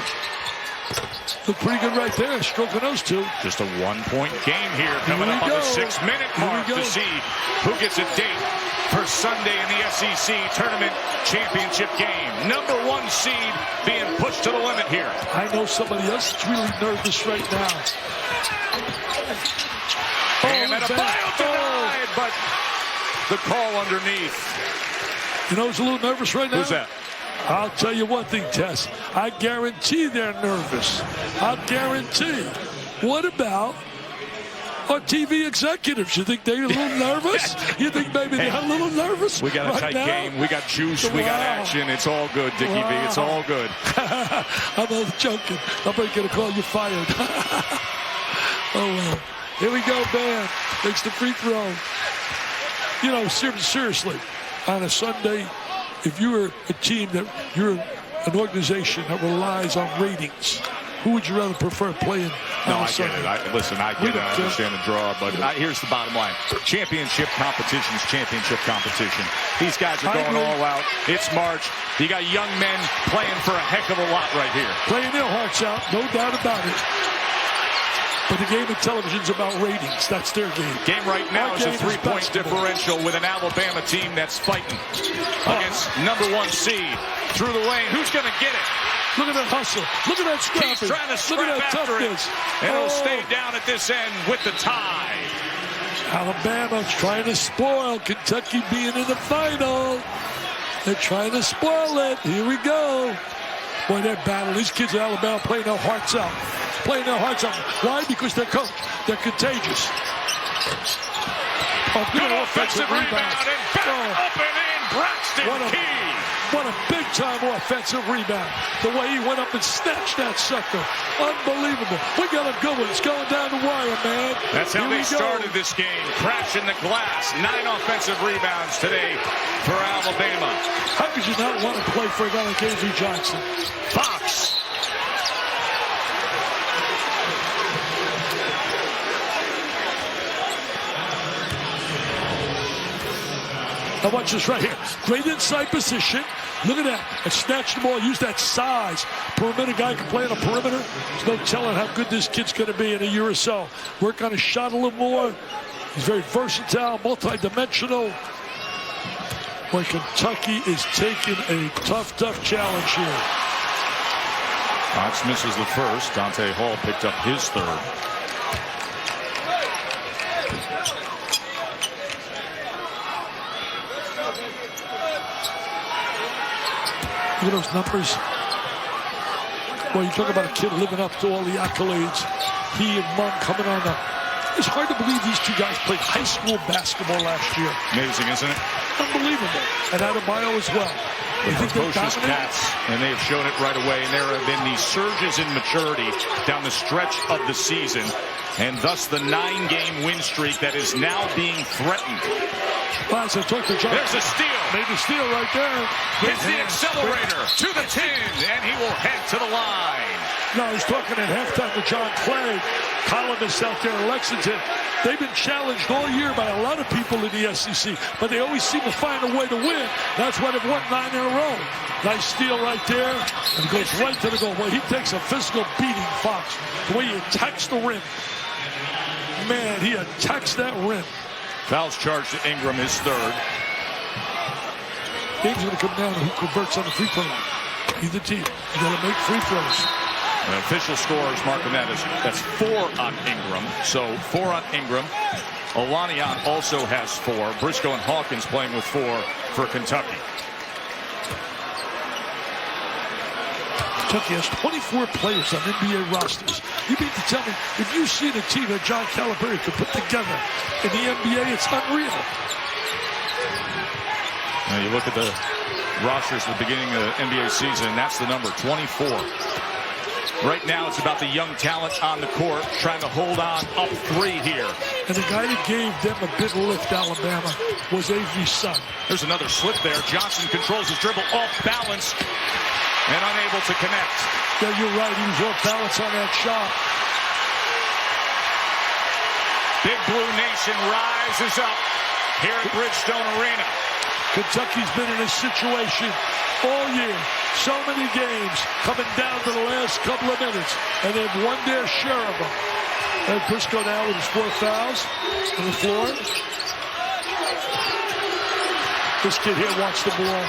Look pretty good right there, stroking those two. Just a 1-point game here coming up on the 6-minute mark to see who gets a date for Sunday in the SEC Tournament Championship game. Number 1 seed being pushed to the limit here. I know somebody else is really nervous right now. And Adebayo denied, but the call underneath. You know who's a little nervous right now? Who's that? I'll tell you one thing, Tess. I guarantee they're nervous. I guarantee. What about our TV executives? You think they're a little nervous? You think maybe they're a little nervous? We got a tight game. We got juice. We got action. It's all good, Dickie V. It's all good. I'm only joking. I'm going to call you fired. Oh, well. Here we go, man. Makes the free throw. You know, seriously, on a Sunday, if you're a team that you're an organization that relies on ratings, who would you rather prefer playing on a Sunday? I get it. I get it. I understand the draw, but here's the bottom line. Championship competition is championship competition. These guys are going all out. It's March. You got young men playing for a heck of a lot right here. Playing their hearts out, no doubt about it. But the game of television is about ratings. That's their game. Game right now is a 3-point differential with an Alabama team that's fighting against number 1 seed. Through the lane. Who's going to get it? Look at that hustle. Look at that scrapping. He's trying to scrap after it. And it'll stay down at this end with the tie. Alabama's trying to spoil Kentucky being in the final. They're trying to spoil it. Here we go. Boy, they're battling. These kids at Alabama playing their hearts out. Playing their hearts out. Why? Because they're coached. They're contagious. Good offensive rebound. And back up and in. Braxton Key. What a big-time offensive rebound. The way he went up and snatched that sucker. Unbelievable. We got a good one. It's going down the wire, man. That's how they started this game. Crashing the glass. 9 offensive rebounds today for Alabama. How could you not want to play for a guy like A.J. Johnson? Fox. Now watch this right here. Great inside position. Look at that. And snatch the ball. Use that size. Perimeter guy can play on a perimeter. There's no telling how good this kid's going to be in a year or so. Work on his shot a little more. He's very versatile, multi-dimensional. When Kentucky is taking a tough challenge here. Fox misses the first. Dante Hall picked up his third. Look at those numbers. Well, you talk about a kid living up to all the accolades. He and Monk coming on up. It's hard to believe these two guys played high school basketball last year. Amazing, isn't it? Unbelievable. And Adebayo as well. They precocious cats, and they have shown it right away. And there have been these surges in maturity down the stretch of the season, and thus the 9-game win streak that is now being threatened. Well, as I talked to John, there's a steal. Made the steal right there. Hits the accelerator to the 10, and he will head to the line. No, he's talking at halftime to John Clay, columnist out there in Lexington. They've been challenged all year by a lot of people in the SEC, but they always seem to find a way to win. That's why they've won 9 in a row. Nice steal right there, and goes right to the goal. Well, he takes a physical beating, Fox. The way he attacks the rim. Man, he attacks that rim. Fouls charged to Ingram, his third. Game's going to come down to who converts on the free throw line. Either team. You got to make free throws. The official score is marking that's 4 on Ingram. So 4 on Ingram. Olaniyan also has 4. Briscoe and Hawkins playing with 4 for Kentucky. Kentucky has 24 players on NBA rosters. You mean to tell me, if you've seen a team that John Calipari could put together in the NBA, it's unreal. Now you look at the rosters at the beginning of the NBA season, and that's the number, 24. Right now, it's about the young talent on the court, trying to hold on up 3 here. And the guy that gave them a big lift, Alabama, was Avery's son. There's another slip there. Johnson controls his dribble off balance and unable to connect. Yeah, you're right. He was off balance on that shot. Big Blue Nation rises up here at Bridgestone Arena. Kentucky's been in a situation all year. So many games coming down to the last couple of minutes, and they've won their share of them. And Briscoe now with his 4 fouls on the floor. This kid here wants the ball.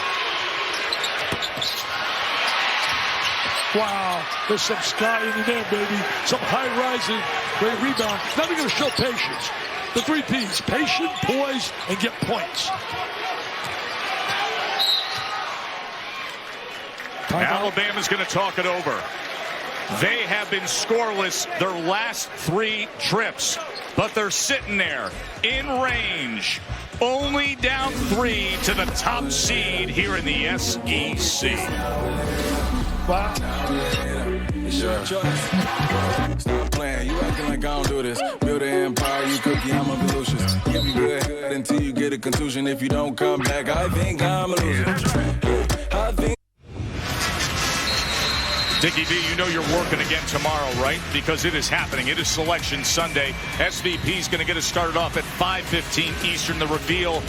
Wow, there's some sky in there, baby. Some high-rising, great rebound. Now they're going to show patience. The 3 Ps, patient, poise, and get points. Alabama's going to talk it over. They have been scoreless their last 3 trips, but they're sitting there in range, only down 3 to the top seed here in the SEC. Wow. Stop playing. You acting like I don't do this. Build an empire, you cookie, I'm a Volusius. Give me good until you get a contusion. If you don't come back, I think I'm a loser. I think. Dickie V, you know you're working again tomorrow, right? Because it is happening. It is Selection Sunday. SVP is going to get us started off at 5:15 Eastern. The reveal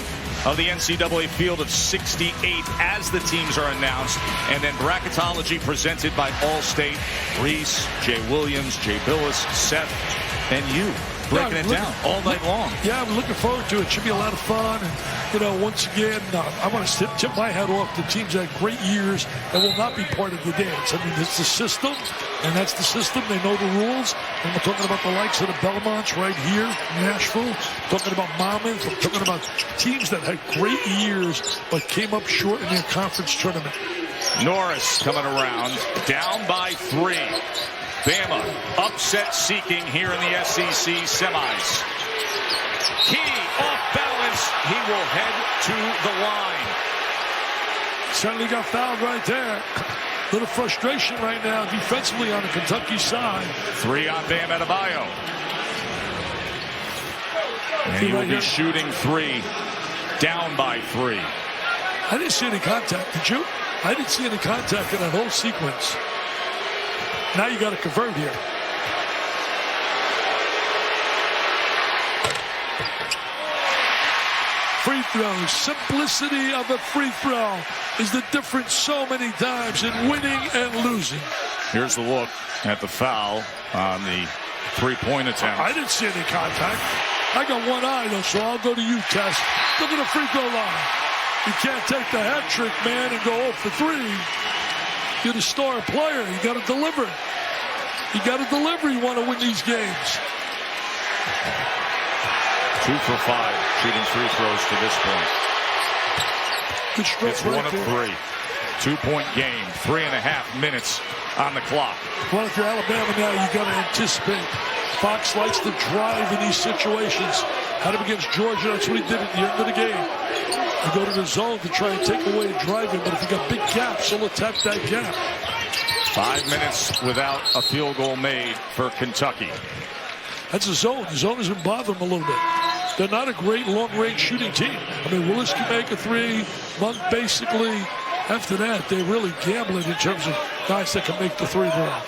of the NCAA field of 68 as the teams are announced. And then bracketology presented by Allstate. Reese, Jay Williams, Jay Billis, Seth, and you. Breaking it down all night long. Yeah, I'm looking forward to it. Should be a lot of fun. And, you know, once again, I want to tip my hat off to teams that had great years and will not be part of the dance. I mean, it's the system, and that's the system. They know the rules. And we're talking about the likes of the Belmonts right here, Nashville. Talking about Monmouth. I'm talking about teams that had great years but came up short in their conference tournament. Norris coming around, down by 3. Bama upset seeking here in the SEC semis. Key off balance. He will head to the line. Certainly got fouled right there. A little frustration right now defensively on the Kentucky side. 3 on Bam Adebayo. And he will be shooting 3. Down by 3. I didn't see any contact. Did you? I didn't see any contact in that whole sequence. Now you got to convert here. free throws. Simplicity of a free throw is the difference so many times in winning and losing. Here's the look at the foul on the three-point attempt. I didn't see any contact. I got one eye, though, so I'll go to you, Tess. Look at the free throw line. You can't take the hat trick, man, and go 0 for 3. You're the star player. You got to deliver. You got to deliver. You want to win these games. 2 for 5 shooting free throws to this point. Good stroke. It's 1 of 3. 2-point game. 3.5 minutes on the clock. Well, if you're Alabama now, you got to anticipate. Fox likes to drive in these situations. Had him against Georgia. That's what he did at the end of the game. You go to the zone to try and take away driving, but if you got big gaps, he'll attack that gap. 5 minutes without a field goal made for Kentucky. That's a zone. The zone has been bothering them a little bit. They're not a great long-range shooting team. I mean, Willis can make a 3. Monk basically, after that, they're really gambling in terms of guys that can make the 3 ball.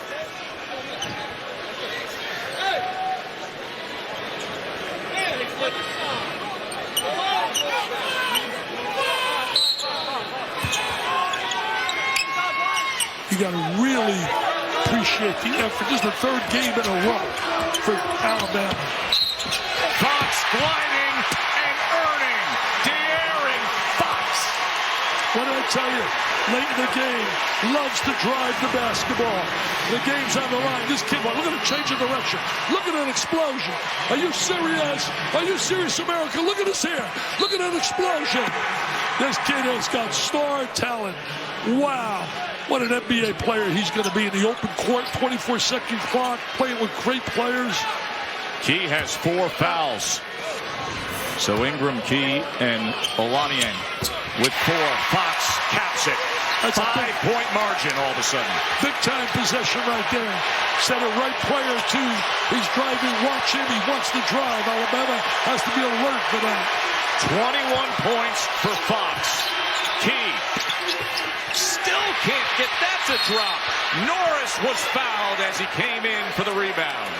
You got to really appreciate the effort. This is the 3rd game in a row for Alabama. Fox gliding and earning. De'Aaron Fox. What did I tell you? Late in the game, loves to drive the basketball. The game's on the line. This kid, look at a change of direction. Look at an explosion. Are you serious? Are you serious, America? Look at this here. Look at that explosion. This kid has got star talent. Wow. What an NBA player he's going to be in the open court, 24-second clock, playing with great players. Key has 4 fouls. So Ingram, Key, and Olaniyan with 4. Fox caps it. That's 5-point margin all of a sudden. Big-time possession right there. Set a right player, too. He's driving. Watch him. He wants to drive. Alabama has to be alert for that. 21 points for Fox. Key still can't get that to drop. Norris was fouled as he came in for the rebound.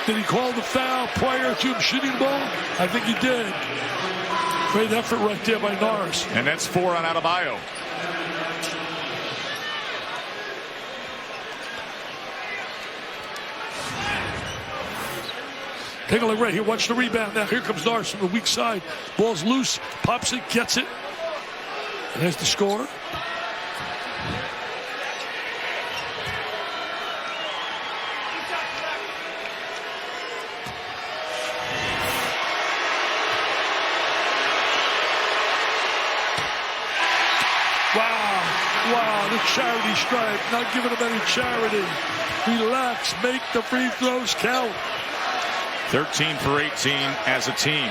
Did he call the foul prior to him shooting the ball? I think he did. Great effort right there by Norris. And that's 4 on Adebayo. Take a look right here. Watch the rebound now. Here comes Norris from the weak side. Ball's loose. Pops it. Gets it. And there's the score. Wow, the charity stripe, not giving them any charity. Relax, make the free throws count. 13 for 18 as a team.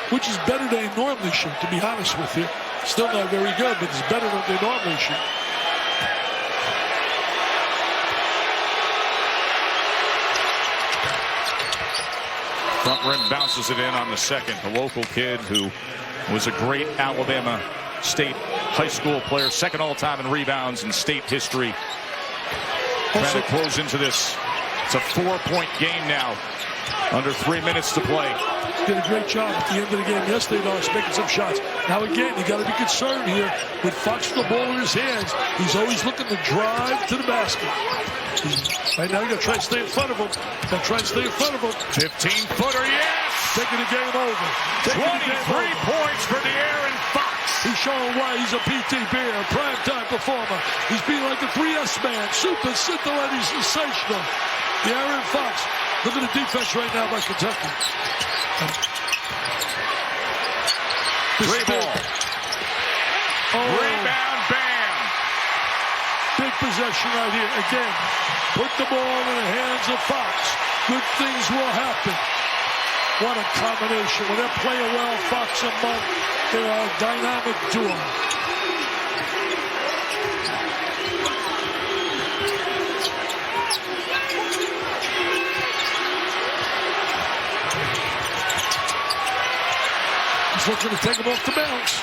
Which is better than they normally shoot, to be honest with you. Still not very good, but it's better than they normally shoot. Front rim bounces it in on the second. The local kid who was a great Alabama State high school player, second all-time in rebounds in state history. Trying to close into this. It's a 4-point game now. Under 3 minutes to play. Did a great job at the end of the game yesterday, Norris, making some shots. Now again, you got to be concerned here with Fox with the ball in his hands. He's always looking to drive to the basket. Right now, you got to try and stay in front of him. 15-footer, yes! Taking the game over. 23 points for De'Aaron Fox. He's showing why he's a PT Bear, prime-time performer. He's being like a 3S man, super scintillating, sensational. De'Aaron Fox. Look at the defense right now by Kentucky. 3 ball. Rebound, bam. Big possession right here. Again, put the ball in the hands of Fox. Good things will happen. What a combination. When they're playing well, Fox and Monk, they are a dynamic duo. He's looking to take him off the bounce.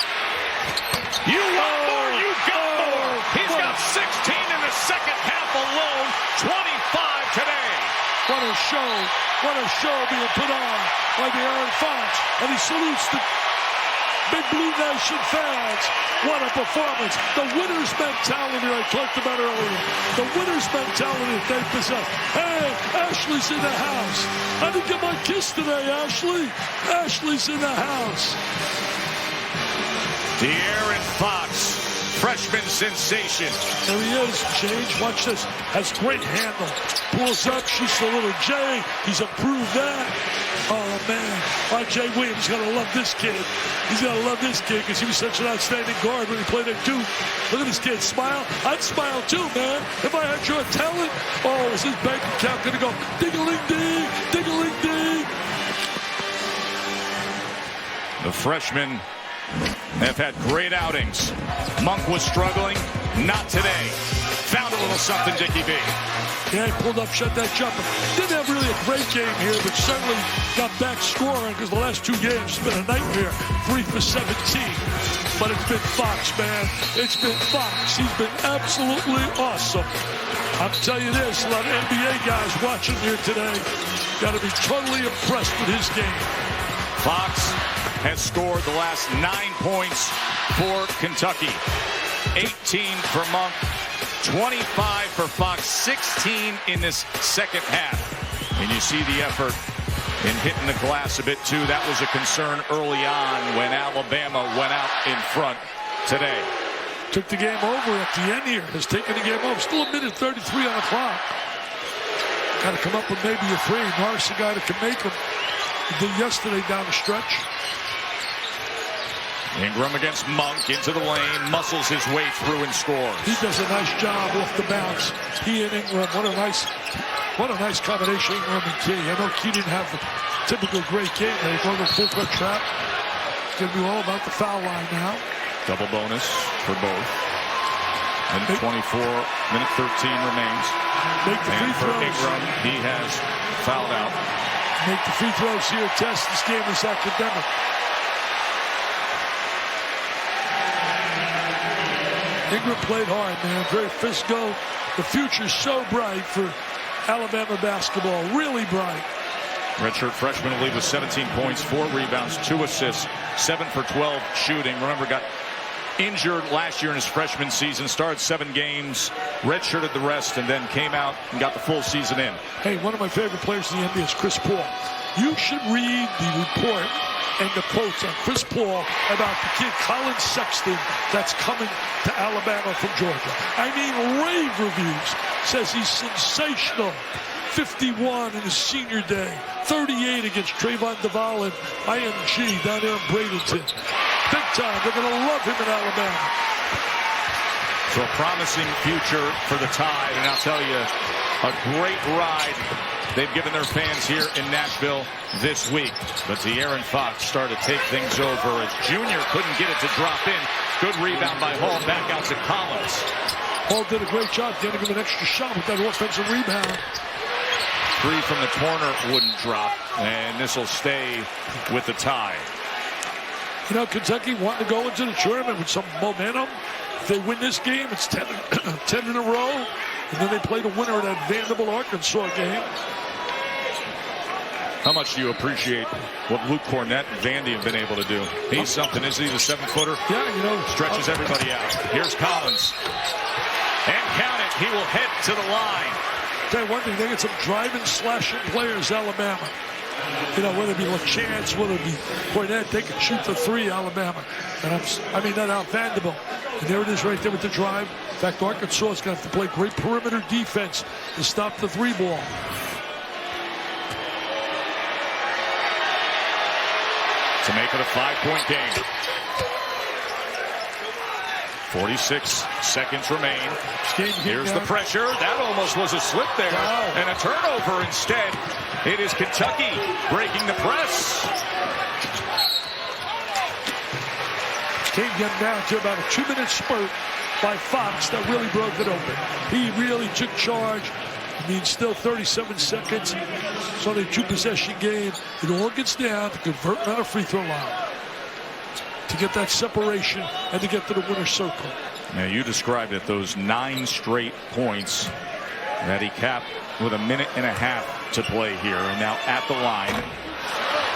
You want more, you got more. He's got 16 in the second half alone, 25 today. What a show being put on by De'Aaron Fox. And he salutes the Big Blue Nation fans, what a performance. The winner's mentality I talked about earlier. The winner's mentality that they possess. Hey, Ashley's in the house. I didn't get my kiss today, Ashley. Ashley's in the house. De'Aaron Fox, freshman sensation. There he is, James. Watch this. Has great handle. Pulls up, shoots the little J. He's improved that. Oh, man. Why, Jay Williams going to love this kid. He's going to love this kid because he was such an outstanding guard when he played at Duke. Look at this kid smile. I'd smile too, man. If I had your talent, oh, is his bank account going to go ding-a-ling-ding, ding-a-ling-ding. The freshmen have had great outings. Monk was struggling. Not today. Found a little something, Dickie V. Yeah, he pulled up, shut that jumper. Didn't have really a great game here, but certainly got back scoring because the last 2 games have been a nightmare. 3 for 17. But it's been Fox, man. It's been Fox. He's been absolutely awesome. I'll tell you this, a lot of NBA guys watching here today got to be totally impressed with his game. Fox has scored the last 9 points for Kentucky. 18 for Monk. 25 for Fox, 16 in this second half. And you see the effort in hitting the glass a bit, too. That was a concern early on when Alabama went out in front today. Took the game over at the end here. Has taken the game over. Still a minute 33 on the clock. Got to come up with maybe a 3. Norris, the guy that can make them. He did yesterday down the stretch. Ingram against Monk into the lane, muscles his way through and scores. He does a nice job off the bounce. He and Ingram, what a nice combination, Ingram and Key. I know Key didn't have the typical great game. They go to the full court trap. It's going to be all about the foul line now. Double bonus for both. And 24, minute 13 remains. Make the free throws. For Ingram, he has fouled out. Make the free throws here. Test this game is academic. Ingram played hard, man. Very physical. The future's so bright for Alabama basketball. Really bright. Redshirt freshman will lead with 17 points, 4 rebounds, 2 assists, 7 for 12 shooting. Remember, got injured last year in his freshman season. Started 7 games, redshirted the rest, and then came out and got the full season in. Hey, one of my favorite players in the NBA is Chris Paul. You should read the report and the quotes on Chris Paul about the kid Colin Sexton that's coming to Alabama from Georgia. I mean, rave reviews. Says he's sensational. 51 in his senior day. 38 against Trayvon Duval and IMG down there in Bradenton. Big time. They're going to love him in Alabama. So a promising future for the Tide, and I'll tell you, a great ride they've given their fans here in Nashville this week. But De'Aaron Fox started to take things over as Junior couldn't get it to drop in. Good rebound by Hall, back out to Collins. Hall did a great job getting him an extra shot with that offensive rebound. 3 from the corner wouldn't drop, and this will stay with the Tide. You know, Kentucky wanting to go into the tournament with some momentum. If they win this game, it's 10 in a row. And then they play the winner of that Vanderbilt-Arkansas game. How much do you appreciate what Luke Cornett and Vandy have been able to do? He's something, isn't he? The 7-footer? Yeah, you know. Stretches everybody out. Here's Collins. And count it. He will head to the line. Tell you one thing, they get some driving, slashing players, Alabama. You know, whether it be LaChance, whether it be Cornett, they can shoot the 3, Alabama. And I mean, that out Vanderbilt. And there it is right there with the drive. In fact, Arkansas is going to have to play great perimeter defense to stop the 3 ball. To make it a 5-point game. 46 seconds remain. Here's the pressure. That almost was a slip there. Wow. And a turnover instead. It is Kentucky breaking the press. Came down to about a 2-minute spurt by Fox that really broke it open. He really took charge. I mean, still 37 seconds. It's only a 2-possession game. It all gets down to convert on a free throw line to get that separation and to get to the winner's circle. Now, you described it, those 9 straight points that he capped with a minute and a half to play here. And now at the line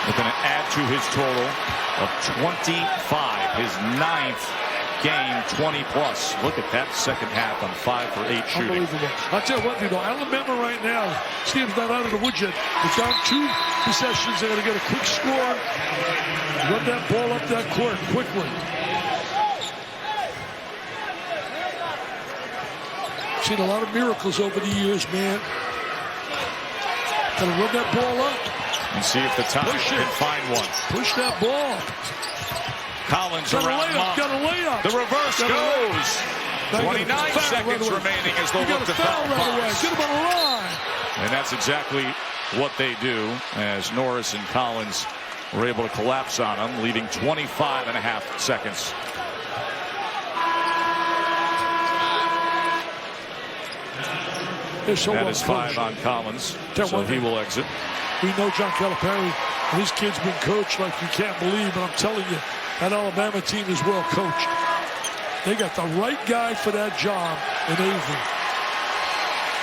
with an add to his total of 25. His 9th game, 20-plus. Look at that second half on 5 for 8 shooting. Unbelievable. I'll tell you what, Alabama right now, this team's not out of the woods yet. They're down 2 possessions. They're going to get a quick score. Run that ball up that court quickly. Seen a lot of miracles over the years, man. Got to run that ball up. And see if the Tigers can find one. Push that ball. Collins around Monk. Got a layup. The reverse goes. 29 seconds remaining as they'll look to foul Fox. Get him on the line. And that's exactly what they do, as Norris and Collins were able to collapse on him, leaving 25.5 seconds. That is 5 on Collins, so he will exit. We know John Calipari, and his kid's been coached like you can't believe, but I'm telling you, that Alabama team is well coached. They got the right guy for that job in Avery.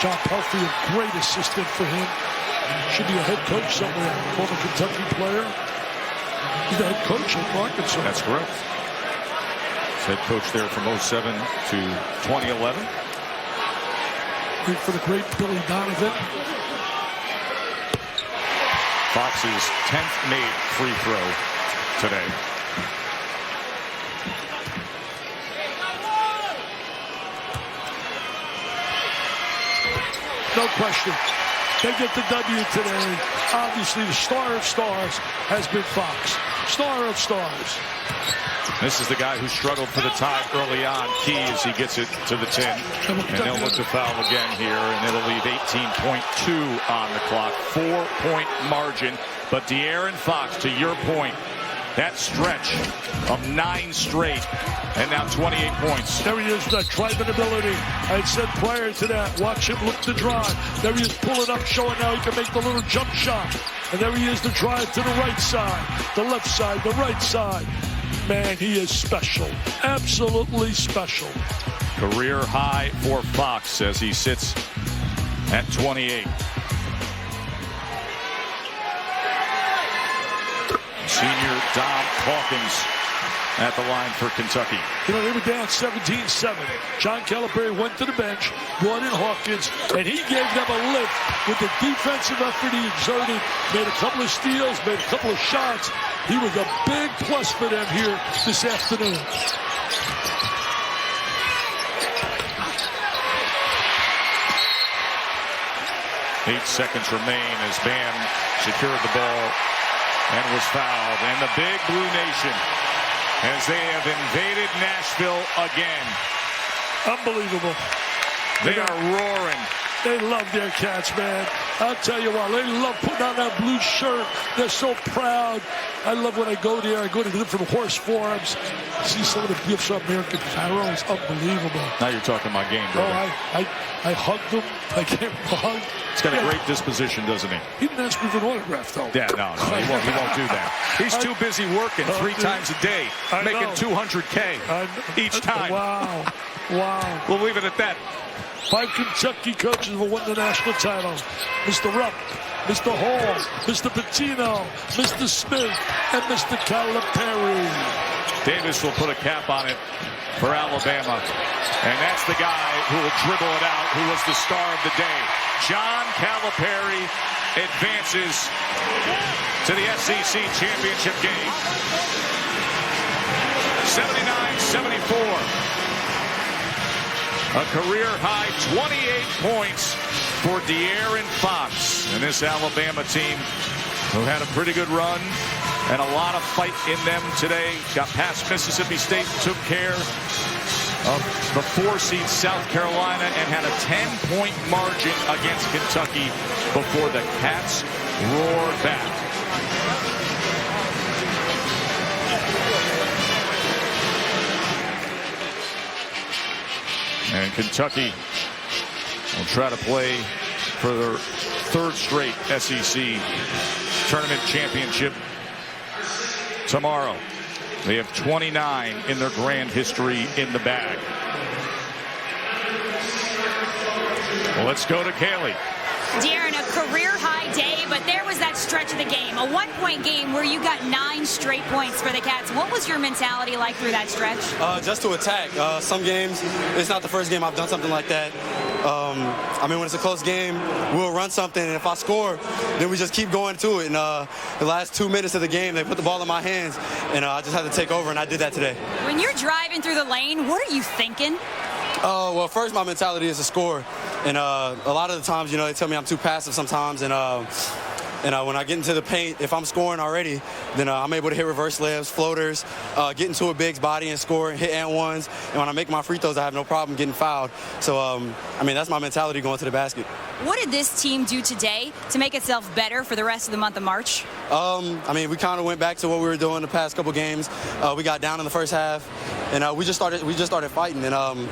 John Pelfrey, a great assistant for him. Should be a head coach somewhere, former Kentucky player. He's the head coach at Arkansas. That's correct. He's head coach there from 07 to 2011. For the great Billy Donovan. Fox's 10th made free throw today. No question. They get the W today. Obviously, the star of stars has been Fox. Star of stars. This is the guy who struggled for the tie early on. Key as he gets it to the 10. And they'll look to foul again here, and it'll leave 18.2 on the clock. 4-point margin. But De'Aaron Fox, to your point, that stretch of 9 straight, and now 28 points. There he is, that driving ability. I had said prior to that, watch him look to drive. There he is pulling up, showing now he can make the little jump shot. And there he is, the drive to the right side, the left side, the right side. Man, he is special. Absolutely special. Career high for Fox as he sits at 28. Senior Dom Hawkins at the line for Kentucky. You know, they were down 17-7. John Calipari went to the bench, brought in Hawkins, and he gave them a lift with the defensive effort he exerted. Made a couple of steals, made a couple of shots. He was a big plus for them here this afternoon. Eight seconds remain as Bam secured the ball and was fouled. And the Big Blue Nation, as they have invaded Nashville again. Unbelievable. They are roaring. They love their cats, man. I'll tell you what, they love putting on that blue shirt. They're so proud. I love when I go there. I go to different horse forums. See some of the gifts of American Pharaoh. It's unbelievable. Now you're talking my game, brother. Oh, I hugged him. I gave him a hug. He's got a great disposition, doesn't he? He didn't ask me for an autograph, though. Yeah, no, he won't do that. He's too busy working 3 times a day, making $200K each time. Wow. We'll leave it at that. 5 Kentucky coaches will win the national title. Mr. Rupp, Mr. Hall, Mr. Pitino, Mr. Smith, and Mr. Calipari. Davis will put a cap on it for Alabama. And that's the guy who will dribble it out, who was the star of the day. John Calipari advances to the SEC championship game. 79-74. A career-high 28 points for De'Aaron Fox. And this Alabama team, who had a pretty good run and a lot of fight in them today, got past Mississippi State, took care of the 4-seed South Carolina, and had a 10-point margin against Kentucky before the Cats roared back. And Kentucky will try to play for their 3rd straight SEC tournament championship tomorrow. They have 29 in their grand history in the bag. Well, let's go to Kaylee. De'Aaron, a career-high day, but there was that stretch of the game, a one-point game where you got 9 straight points for the Cats. What was your mentality like through that stretch? Just to attack. Some games, it's not the first game I've done something like that. I mean, when it's a close game, we'll run something, and if I score, then we just keep going to it. And the last 2 minutes of the game, they put the ball in my hands, and I just had to take over, and I did that today. When you're driving through the lane, what are you thinking? Well, first, my mentality is to score. And a lot of the times, they tell me I'm too passive sometimes. And when I get into the paint, if I'm scoring already, then I'm able to hit reverse layups, floaters, get into a big's body and score, and hit and ones. And when I make my free throws, I have no problem getting fouled. So, I mean, that's my mentality going to the basket. What did this team do today to make itself better for the rest of the month of March? I mean, we kind of went back to what we were doing the past couple games. We got down in the first half, and we just started fighting. And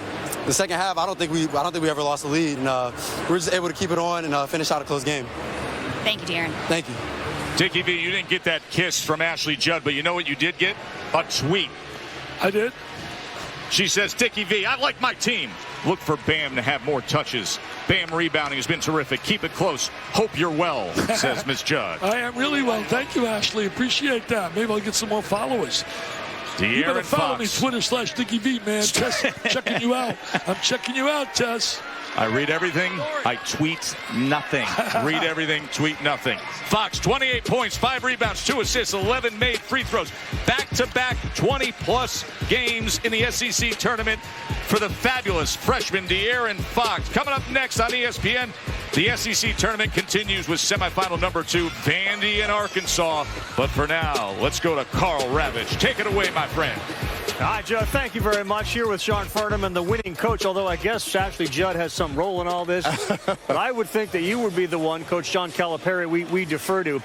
the second half, I don't think we ever lost the lead, and we were just able to keep it on and finish out a close game. Thank you, De'Aaron. Thank you. Dickie V, you didn't get that kiss from Ashley Judd, but you know what you did get? A tweet. I did. She says, Dickie V, I like my team. Look for Bam to have more touches. Bam rebounding has been terrific. Keep it close. Hope you're well, says Miss Judd. I am really well. Thank you, Ashley. Appreciate that. Maybe I'll get some more followers. You better follow me, Twitter/Dickie V, man. Tess, checking you out. I'm checking you out, Tess. I read everything. I tweet nothing. Read everything, tweet nothing. Fox, 28 points, 5 rebounds, 2 assists, 11 made free throws. Back-to-back 20-plus games in the SEC tournament for the fabulous freshman De'Aaron Fox. Coming up next on ESPN, the SEC tournament continues with semifinal number 2, Vandy and Arkansas. But for now, let's go to Carl Ravitch. Take it away, my friend. Hi, Joe. Thank you very much. Here with Sean Furman, the winning coach, although I guess Ashley Judd has some role in all this. But I would think that you would be the one, Coach John Calipari, we defer to.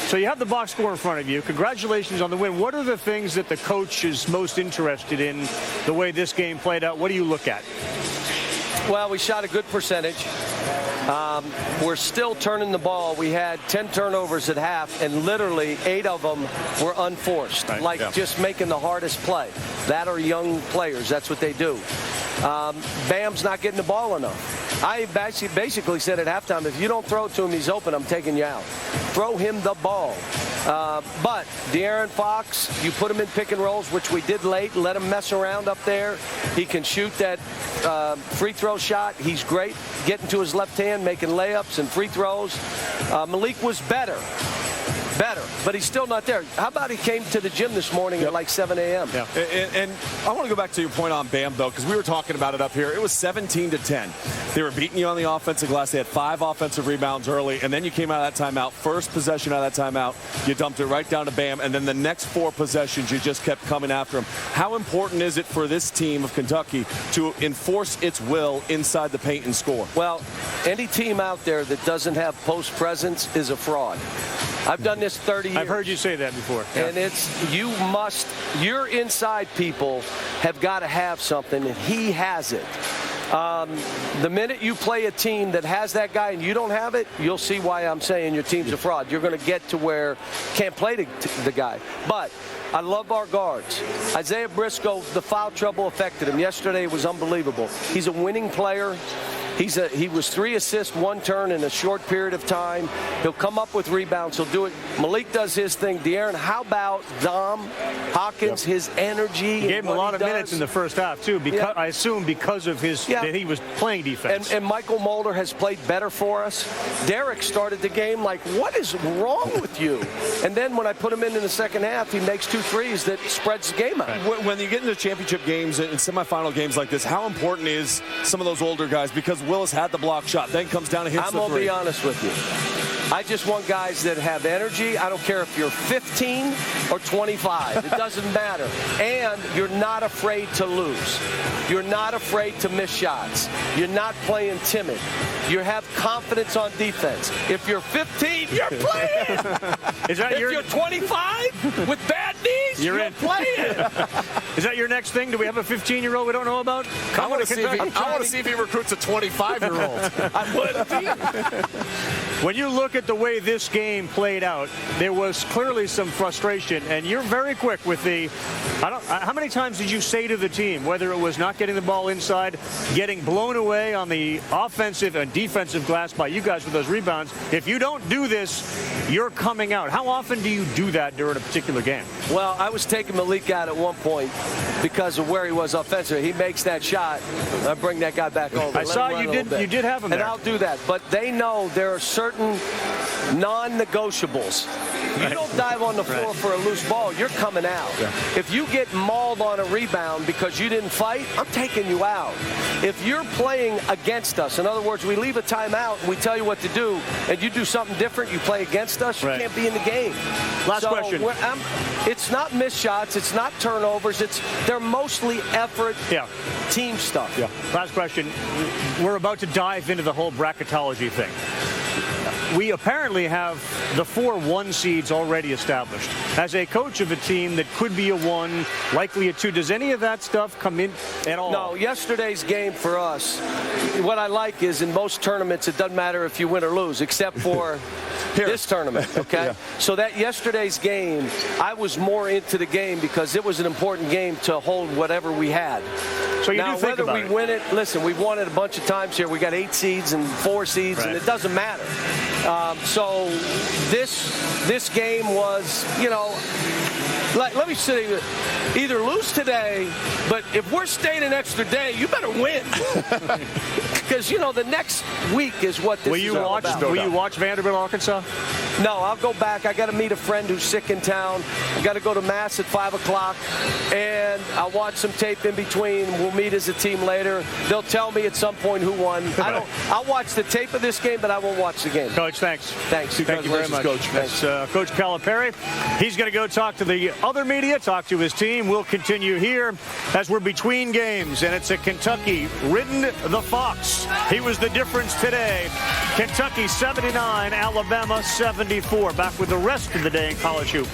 So you have the box score in front of you. Congratulations on the win. What are the things that the coach is most interested in the way this game played out? What do you look at? Well, we shot a good percentage. We're still turning the ball. We had 10 turnovers at half, and literally 8 of them were unforced, just making the hardest play. That are young players. That's what they do. Bam's not getting the ball enough. I basically said at halftime, if you don't throw it to him, he's open, I'm taking you out. Throw him the ball. But De'Aaron Fox, you put him in pick and rolls, which we did late, let him mess around up there. He can shoot that free throw shot. He's great getting to his left hand, making layups and free throws. Malik was better, but he's still not there. How about he came to the gym this morning at like 7 a.m.? Yeah. And I want to go back to your point on Bam, though, because we were talking about it up here. It was 17-10. They were beating you on the offensive glass. They had 5 offensive rebounds early, and then you came out of that timeout. First possession out of that timeout, you dumped it right down to Bam, and then the next 4 possessions, you just kept coming after him. How important is it for this team of Kentucky to enforce its will inside the paint and score? Well, any team out there that doesn't have post presence is a fraud. I've done this 30 years. I've heard you say that before. And your inside people have got to have something, and he has it. The minute you play a team that has that guy and you don't have it, you'll see why I'm saying your team's a fraud. You're going to get to where you can't play the guy. But I love our guards. Isaiah Briscoe, the foul trouble affected him. Yesterday was unbelievable. He's a winning player. He was 3 assists, 1 turn in a short period of time. He'll come up with rebounds. He'll do it. Malik does his thing. De'Aaron, how about Dom Hawkins, his energy? He gave him a lot of minutes in the first half, too, because I assume because of that he was playing defense. And Michael Mulder has played better for us. Derek started the game like, what is wrong with you? And then when I put him in the second half, he makes 2 threes that spreads the game out. When you get into championship games and semifinal games like this, how important is some of those older guys? Because Willis had the block shot, then comes down and hits the 3. I'm going to be honest with you. I just want guys that have energy. I don't care if you're 15 or 25. It doesn't matter. And you're not afraid to lose. You're not afraid to miss shots. You're not playing timid. You have confidence on defense. If you're 15, you're playing. If you're 25 with bad knees, you're playing. Is that your next thing? Do we have a 15-year-old we don't know about? I want to see if he recruits a 25-year-old. I would. When you look at the way this game played out, there was clearly some frustration, and you're very quick with the. How many times did you say to the team, whether it was not getting the ball inside, getting blown away on the offensive and defensive glass by you guys with those rebounds? If you don't do this, you're coming out. How often do you do that during a particular game? Well, I was taking Malik out at one point because of where he was offensively. He makes that shot, I bring that guy back over. I saw you did have him and there. I'll do that. But they know there are certain non-negotiables. You don't dive on the floor for a loose ball, you're coming out. Yeah. If you get mauled on a rebound because you didn't fight, I'm taking you out. If you're playing against us, in other words, we leave a timeout and we tell you what to do, and you do something different, you play against us, you can't be in the game. Last question. It's not missed shots, it's not turnovers, they're mostly effort, team stuff. Yeah. Last question. We're about to dive into the whole bracketology thing. We apparently have the 4 1 seeds already established. As a coach of a team that could be a 1, likely a 2, does any of that stuff come in at all? No, yesterday's game for us, what I like is in most tournaments, it doesn't matter if you win or lose, except for this tournament, okay? So that yesterday's game, I was more into the game because it was an important game to hold whatever we had. So you now, do think whether about we win it, listen, we've won it a bunch of times here. We got 8 seeds and 4 seeds, and it doesn't matter. So this game was, let me say, either lose today, but if we're staying an extra day, you better win. Because, the next week is what this is all about. Will you watch Vanderbilt, Arkansas? No, I'll go back. I got to meet a friend who's sick in town. I got to go to Mass at 5 o'clock, and I'll watch some tape in between. We'll meet as a team later. They'll tell me at some point who won. I'll watch the tape of this game, but I won't watch the game. Coach, thanks. Thanks. Thank you very much, Coach. That's Coach Calipari. He's going to go talk to the other media, talk to his team. We'll continue here as we're between games, and it's a Kentucky ridden the Fox. He was the difference today. Kentucky 79, Alabama 74. Back with the rest of the day in college hoop.